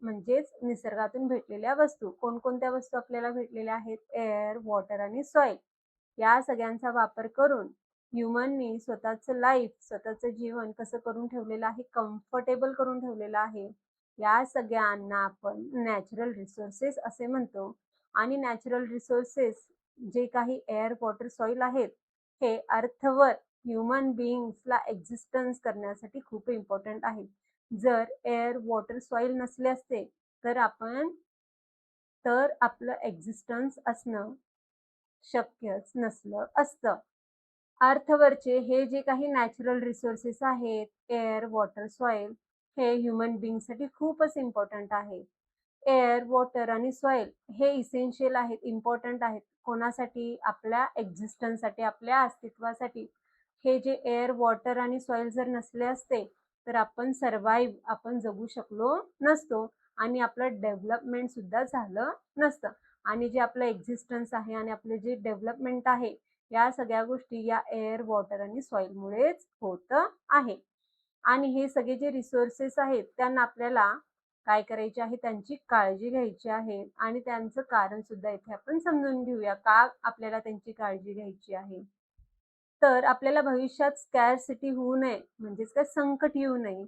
म्हणजेच निसर्गातून भेटलेल्या वस्तू. कोणकोणत्या वस्तू आपल्याला भेटलेल्या आहेत? एअर, वॉटर आणि सॉइल. या सगळ्यांचा वापर करून ह्युमननी स्वतःचं लाईफ, स्वतःचं जीवन कसं करून ठेवलेलं आहे? कम्फर्टेबल करून ठेवलेलं आहे. या सगळ्यांना आपण नॅचरल रिसोर्सेस असे म्हणतो आणि नॅचरल रिसोर्सेस जे काही एअर, वॉटर, सॉइल आहेत, हे अर्थवर ह्युमन बीइंग्सला एक्झिस्टन्स करण्यासाठी खूप इम्पॉर्टंट आहे. जर एअर, वॉटर, सॉइल नसले असते तर आपलं एक्झिस्टन्स असणं शक्यच नसलं असतं. अर्थवरचे हे जे काही नॅचरल रिसोर्सेस आहेत, एअर, वॉटर, सॉइल, हे ह्युमन बीइंगसाठी खूपच इम्पॉर्टंट आहे. एअर, वॉटर आणि सॉइल हे इसेन्शियल आहेत, इम्पॉर्टंट आहेत. कोणासाठी? आपल्या एक्झिस्टन्ससाठी, आपल्या अस्तित्वासाठी. हे जे एअर, वॉटर आणि सॉइल जर नसले असते, तर आपण जगू शकलो नसतो आणि आपलं डेव्हलपमेंट सुद्धा झालं नसतं. आणि जे आपलं एक्झिस्टन्स आहे आणि आपलं जे डेव्हलपमेंट आहे, या सगळ्या गोष्टी या एअर, वॉटर आणि सॉइलमुळेच होत आहे. आणि हे सगळे जे रिसोर्सेस आहेत, त्यांना आपल्याला काय करायचे आहे? त्यांची काळजी घ्यायची आहे आणि त्यांचं कारण सुद्धा इथे आपण समजून घेऊया, का आपल्याला त्यांची काळजी घ्यायची आहे. तर आपल्याला भविष्यात स्कॅरसिटी होऊ नये, म्हणजेच काय, संकट येऊ नये.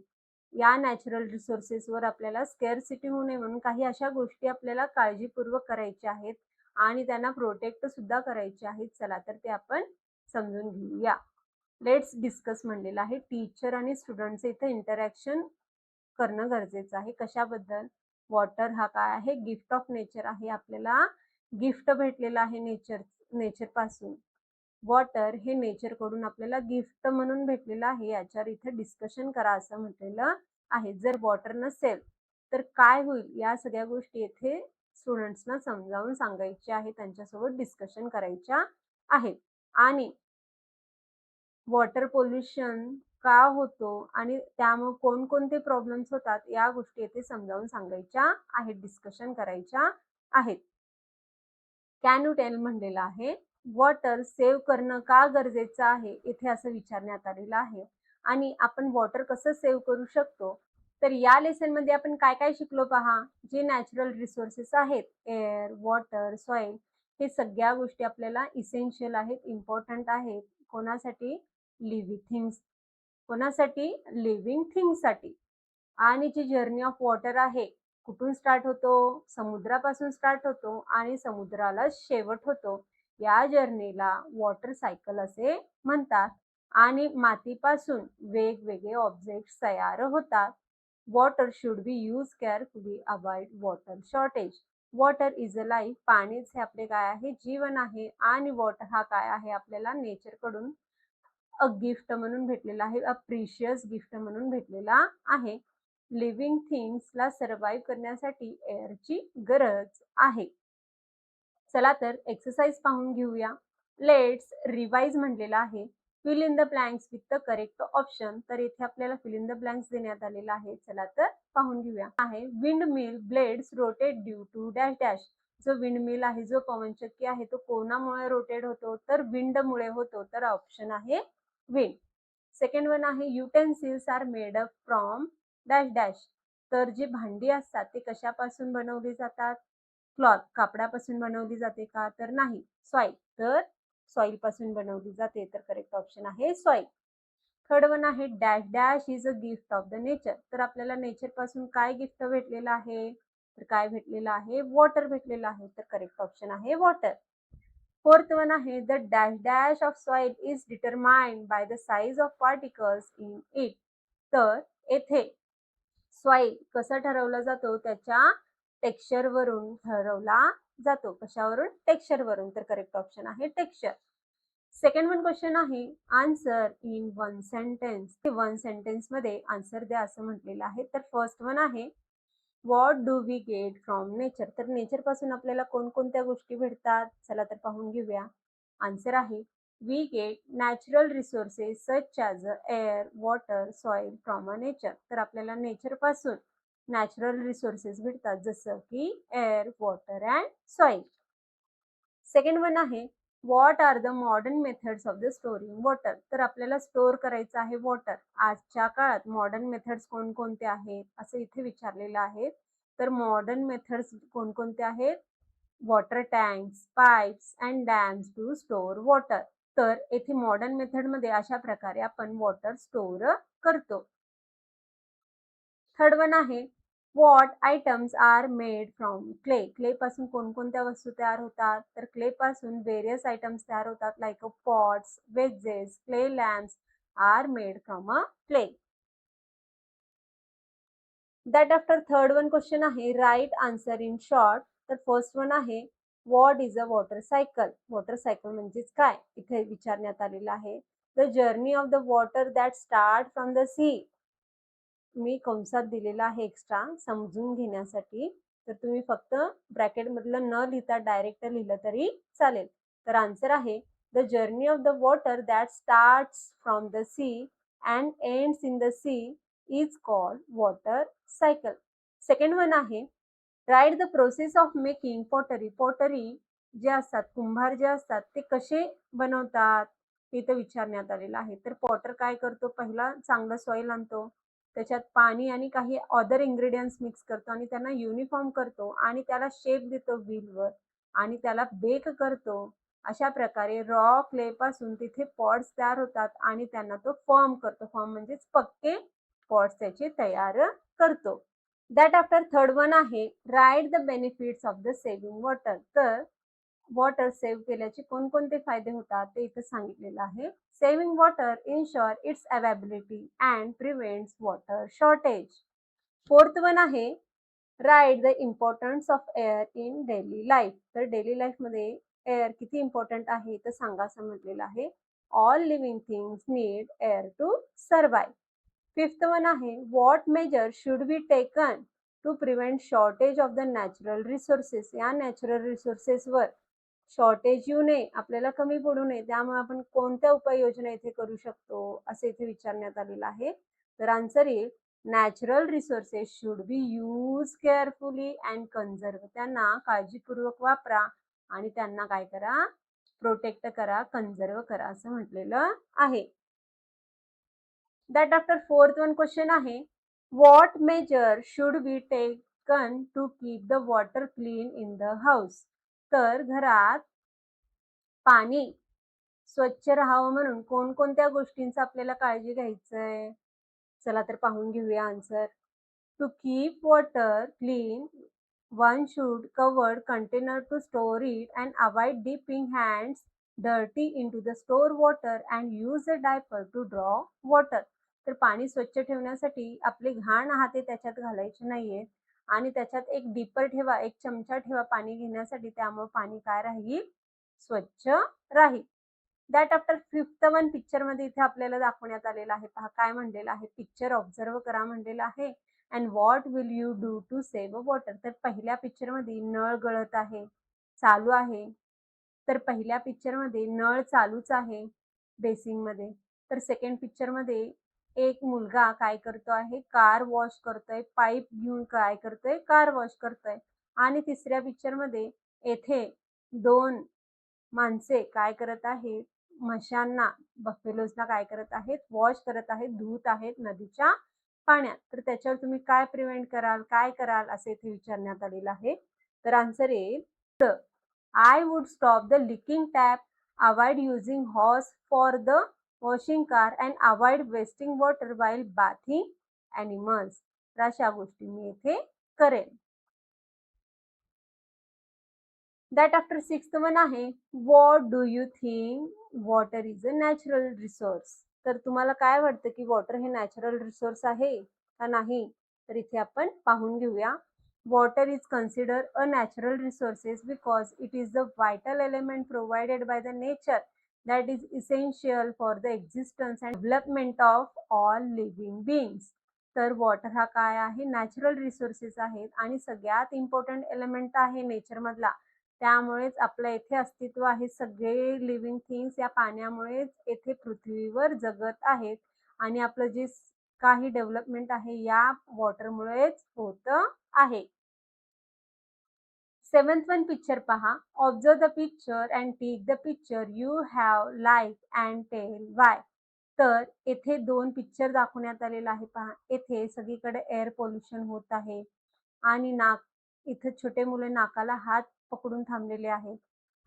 या नॅचरल रिसोर्सेसवर आपल्याला स्कॅरसिटी होऊ नये म्हणून काही अशा गोष्टी आपल्याला काळजीपूर्वक करायच्या आहेत आणि त्यांना प्रोटेक्ट सुद्धा करायचे आहेत. चला तर ते आपण समजून घेऊया. लेट्स डिस्कस म्हणलेलं आहे. टीचर आणि स्टुडंटचं इथे इंटरॅक्शन करणं गरजेचं आहे. कशाबद्दल? वॉटर हा काय आहे? गिफ्ट ऑफ नेचर आहे. आपल्याला गिफ्ट भेटलेलं आहे नेचरपासून. वॉटर हे नेचरकडून आपल्याला गिफ्ट म्हणून भेटलेलं आहे, याच्यावर इथे डिस्कशन करा असं म्हटलेलं आहे. जर वॉटर नसेल तर काय होईल, या सगळ्या गोष्टी येथे स्टुडंट्सना समजावून सांगायच्या आहेत, त्यांच्यासोबत डिस्कशन करायच्या आहेत. आणि वॉटर पोल्युशन का होतो आणि त्यामुळे कोणकोणते प्रॉब्लेम्स होतात, या गोष्टी येथे समजावून सांगायच्या आहेत, डिस्कशन करायच्या आहेत. कॅन यू टेल म्हणलेलं आहे. वॉटर सेव्ह करणं का गरजेचं आहे, इथे असं विचारण्यात आलेलं आहे. आणि आपण वॉटर कसं सेव्ह करू शकतो, तर या लेसनमध्ये आपण काय काय शिकलो पहा. जे नॅचरल रिसोर्सेस आहेत, एअर, वॉटर, सॉइल, हे सगळ्या गोष्टी आपल्याला इसेन्शियल आहेत, इम्पॉर्टंट आहेत. कोणासाठी? Living things. कोणासाठी? लिव्हिंग थिंग्ससाठी. आणि जी जर्नी ऑफ वॉटर आहे, कुठून स्टार्ट होतो? समुद्रापासून स्टार्ट होतो आणि समुद्राला शेवट होतो. या जर्नीला वॉटर सायकल असे म्हणतात. आणि मातीपासून वेगवेगळे ऑब्जेक्ट्स तयार होतात. Water should be use carefully, avoid water shortage. Water is a life. पाणीच हे आपले काय आहे? जीवन आहे. आणि वॉटर हा काय आहे? आपल्याला नेचरकडून अ गिफ्ट म्हणून भेटलेला आहे, अ प्रिशियस गिफ्ट म्हणून भेटलेला आहे. लिव्हिंग थिंग्सला सर्व्हाइव्ह करण्यासाठी एअरची गरज आहे. चला तर एक्सरसाइज पाहून घेऊया. लेट्स रिवाइज म्हणलेला आहे. Fill in the blanks with the correct option. तर इथे आपल्याला फिल इन द ब्लँक्स देण्यात आलेला आहे. चला तर पाहून घेऊया. आहे windmill blades rotate due to dash dash. जो विंड मिल आहे, जो पवनचक्की आहे, तो कोणामुळे रोटेट होतो? तर विंडमुळे होतो. तर ऑप्शन आहे विंड. सेकंड वन आहे utensils are made up from dash dash. तर जी भांडी असतात ते कशापासून बनवली जातात? क्लॉथ, कापडापासून बनवली जाते का? तर नाही. सॉइल, तर सॉइल पासून बनवली जाते. तर करेक्ट ऑप्शन आहे सॉइल. थर्ड वन आहे dash dash is a gift of the nature. तर आपल्याला नेचर पासून काय गिफ्ट भेटलेलं आहे? तर काय भेटलेलं आहे? वॉटर भेटलेलं आहे. तर करेक्ट ऑप्शन आहे वॉटर. फोर्थ वन आहे the dash dash of soil is determined by the size of particles in it. तर येथे सॉइल कसा ठरवला जातो? त्याच्या टेक्स्चरवरून ठरवला जातो. कशावरून? टेक्स्चरवरून. तर करेक्ट ऑप्शन आहे टेक्स्चर. सेकंड वन क्वेश्चन आहे answer in one sentence. One sentence मध्ये आन्सर द्या असं म्हटलेलं आहे. तर फर्स्ट वन आहे what do we get from nature. तर नेचर पासून आपल्याला कोणकोणत्या गोष्टी भेटतात? चला तर पाहून घेऊया. आन्सर आहे we get natural resources such as air, water, soil from a nature. तर आपल्याला नेचर पासून नॅचरल रिसोर्सेस भेटतात, जसं की air, water and soil. Second one आहे what are the modern methods of the storing water. तर आपल्याला स्टोअर करायचं आहे वॉटर. आजच्या काळात मॉडर्न मेथड्स कोणकोणते आहेत असं इथे विचारलेलं आहे. तर मॉडर्न मेथड्स कोणकोणते आहेत? Water tanks, pipes and dams to store water. तर येथे मॉडर्न मेथडमध्ये अशा प्रकारे आपण वॉटर स्टोअर करतो. थर्ड वन आहे what items are made from clay. Clay पासून कोणकोणत्या वस्तू तयार होतात? तर क्ले पासून व्हेरियस आयटम्स तयार होतात, like pots, wedges, clay lamps are made from a clay. That after third one question आहे राईट आन्सर इन शॉर्ट. तर फर्स्ट वन आहे what is a water cycle. Water cycle म्हणजेच काय इथे विचारण्यात आलेलं आहे. The journey of the water that start from the sea. मी कंसात दिलेला आहे एक्स्ट्रा समजून घेण्यासाठी. तर तुम्ही फक्त ब्रॅकेटमधलं न लिहिता डायरेक्ट लिहिलं तरी चालेल. तर आन्सर आहे the journey of the water that starts from the sea and ends in the sea is called water cycle. Second one आहे right the process of making pottery. Pottery जे असतात, कुंभार जे असतात, ते कसे बनवतात ते इथं विचारण्यात आलेलं आहे. तर पॉटर काय करतो? पहिला चांगलं सॉइल आणतो, त्याच्यात पाणी आणि काही अदर इन्ग्रेडियंट्स मिक्स करतो आणि त्यांना युनिफॉर्म करतो आणि त्याला शेप देतो व्हीलवर आणि त्याला बेक करतो. अशा प्रकारे रॉ क्ले पासून तिथे पॉट्स तयार होतात आणि त्यांना तो फॉर्म करतो. फॉर्म म्हणजेच पक्के पॉट्स त्याचे तयार करतो. दॅट आफ्टर थर्ड वन आहे right the benefits of the saving water. तर वॉटर सेव्ह केल्याचे कोणकोणते फायदे होतात ते इथं सांगितलेलं आहे. Saving water ensure its availability and prevents water shortage. Fourth one आहे right the importance of air in daily life. तर डेली लाईफमध्ये एअर किती इम्पॉर्टंट आहे तर सांगा असं म्हटलेलं आहे. All living things need air to survive. Fifth one आहे, what measure should be taken to prevent shortage of the natural resources. या नॅचरल रिसोर्सेसवर शॉर्टेज येऊ नये, आपल्याला कमी पडू नये, त्यामुळे आपण कोणत्या उपाययोजना इथे करू शकतो असे इथे विचारण्यात आलेलं आहे. तर आन्सर येईल natural resources should be use carefully and conserve. त्यांना काळजीपूर्वक वापरा आणि त्यांना काय करा, प्रोटेक्ट करा, कन्झर्व करा असं म्हटलेलं आहे. That after fourth one question आहे, what measure should be taken to keep the water clean in the house. तर घरात पाणी स्वच्छ राहावं म्हणून कोणकोणत्या गोष्टींचा आपल्याला काळजी घ्यायचंय? चला तर पाहून घेऊया answer. To keep water clean, one should cover container to store it and avoid dipping hands dirty into the store water and use a diaper to draw water. तर पाणी स्वच्छ ठेवण्यासाठी आपले घाण हाते त्याच्यात घालायचे नाहीये आणि त्याच्यात एक डिपर ठेवा, एक चमचा ठेवा पाणी घेण्यासाठी, त्यामुळे पाणी काय राहील, स्वच्छ राहील. That after fifth one picture मध्ये इथे आपल्याला दाखवण्यात आलेलं आहे. पहा काय म्हणलेलं आहे, पिक्चर ऑब्झर्व करा म्हणलेलं आहे. And what will you do to save water. तर पहिल्या पिक्चर मध्ये नळ गळत आहे, चालू आहे. तर पहिल्या पिक्चर मध्ये नळ चालूच आहे बेसिंग मध्ये. तर सेकंड पिक्चर मध्ये एक मुलगा काय करतो आहे, कार वॉश करतोय, पाईप घेऊन काय करतोय, कार वॉश करतोय. आणि तिसऱ्या पिक्चर मध्ये येथे दोन माणसे काय करत आहेत, म्हशांना, बफेलोजला काय करत आहेत, वॉश करत आहेत, धुत आहेत नदीच्या पाण्यात. तर त्याच्यावर तुम्ही काय प्रिव्हेंट कराल, काय कराल असे इथे विचारण्यात आलेलं आहे. तर आन्सर येईल, I would stop the leaking tap, avoid using hose for the washing car and avoid wasting water while bathing animals. तर अशा गोष्टी मी इथे करेन. दॅट आफ्टर सिक्स्थ वन आहे, what do you think water is a natural resource. तर तुम्हाला काय वाटतं की वॉटर हे नॅचरल रिसोर्स आहे का नाही? तर इथे आपण पाहून घेऊया. Water is consider a natural resources because it is the vital element provided by the nature that is essential for the existence and development of all living beings. तर वॉटर हा काय आहे, नॅचरल रिसोर्सेस आहेत आणि सगळ्यात इम्पॉर्टंट एलिमेंट आहे नेचरमधला. त्यामुळेच आपलं येथे अस्तित्व आहे. सगळे लिव्हिंग थिंग्स या पाण्यामुळेच येथे पृथ्वीवर जगत आहेत आणि आपलं जे काही डेव्हलपमेंट आहे या वॉटरमुळेच होत आहे. सेवन्थ वन पिक्चर पहा. Observe the picture and take the picture you have like and tell why. तर येथे दोन पिक्चर दाखवण्यात आलेला आहे. पहा येथे सगळीकडे एअर पोल्युशन होत आहे आणि नाक, इथे छोटे मुलं नाकाला हात पकडून थांबलेले आहेत.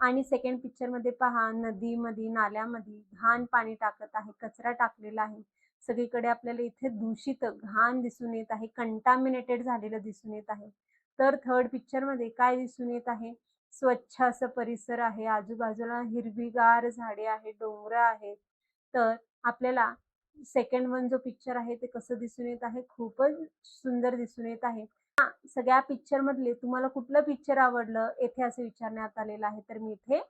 आणि सेकंड पिक्चर मध्ये पहा, नदीमध्ये, नाल्यामध्ये घाण पाणी टाकत आहे, कचरा टाकलेला आहे. सगळीकडे आपल्याला इथे दूषित घाण दिसून येत आहे, कंटामिनेटेड झालेलं दिसून येत आहे. तर थर्ड पिक्चर मध्ये काय दिसून येत आहे, स्वच्छ असं परिसर आहे, आजूबाजूला हिरवीगार झाडे आहेत, डोंगर आहेत. तर आपल्याला सेकंड वन जो पिक्चर आहे ते कसं दिसून येत आहे, खूपच सुंदर दिसून येत आहे. सगळ्या पिक्चर मधले तुम्हाला कुठलं पिक्चर आवडलं येथे असं विचारण्यात आलेलं आहे. तर मी इथे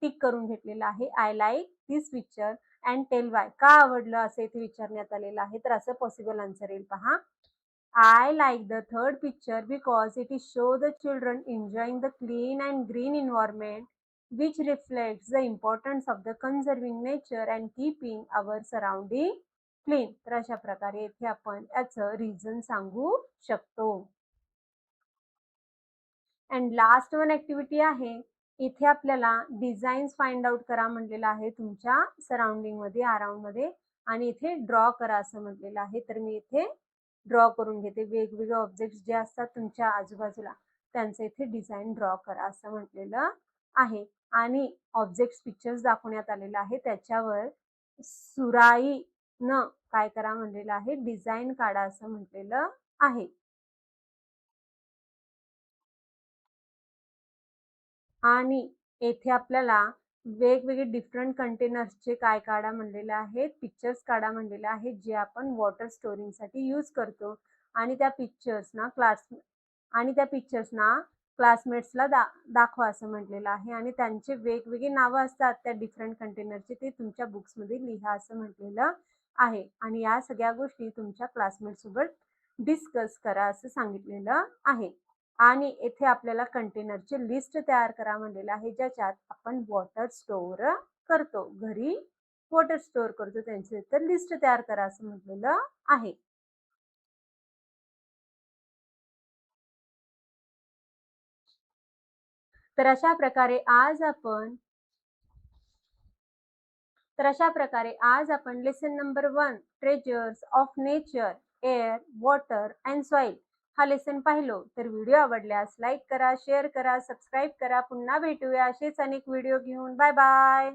टिक करून घेतलेलं आहे. I like this picture and tell why. का आवडलं असं इथे विचारण्यात आलेलं आहे. तर असं पॉसिबल आन्सर येईल. पहा, I like the third picture because it is show the children enjoying the clean and green environment which reflects the importance of the conserving nature and keeping our surrounding clean. तर अशा प्रकारे इथे आपण याचं रिझन सांगू शकतो. अँड लास्ट वन ऍक्टिव्हिटी आहे, इथे आपल्याला डिझाईन्स फाइंड आउट करा म्हटलेलं आहे तुमच्या सराउंडिंग मध्ये, अराउंड मध्ये, आणि इथे ड्रॉ करा असं म्हटलेलं आहे. तर मी इथे ड्रॉ करून घेते. वेगवेगळे ऑब्जेक्ट्स जे असतात तुमच्या आजूबाजूला त्यांचं इथे डिझाईन ड्रॉ करा असं म्हटलेलं आहे. आणि ऑब्जेक्ट्स पिक्चर्स दाखवण्यात आलेलं आहे, त्याच्यावर सुराईनं काय करा म्हणलेलं आहे, डिझाईन काढा असं म्हटलेलं आहे. आणि येथे आपल्याला वेगवेगळे डिफरंट कंटेनर्सचे काय काढा म्हणलेले आहेत, पिक्चर्स काढा म्हणलेले आहेत, जे आपण वॉटर स्टोरिंगसाठी यूज करतो. आणि त्या पिक्चर्सना क्लासमेट्सला दाखवा असं म्हटलेलं आहे आणि त्यांचे वेगवेगळी नावं असतात त्या डिफरंट कंटेनरची, ते तुमच्या बुक्समध्ये लिहा असं म्हटलेलं आहे आणि या सगळ्या गोष्टी तुमच्या क्लासमेटसोबत डिस्कस करा असं सांगितलेलं आहे. आणि येथे आपल्याला कंटेनरची लिस्ट तयार करा म्हणलेलं आहे, ज्याच्यात आपण वॉटर स्टोअर करतो, घरी वॉटर स्टोअर करतो त्यांची तर लिस्ट तयार करा असं म्हटलेलं आहे. तर अशा प्रकारे आज आपण lesson number 1 treasures of nature, air, water and soil हा लेसन पाहिलो. तर व्हिडिओ आवडल्यास लाईक करा, शेअर करा, सबस्क्राईब करा. पुन्हा भेटूया असेच अनेक व्हिडिओ घेऊन. Bye bye.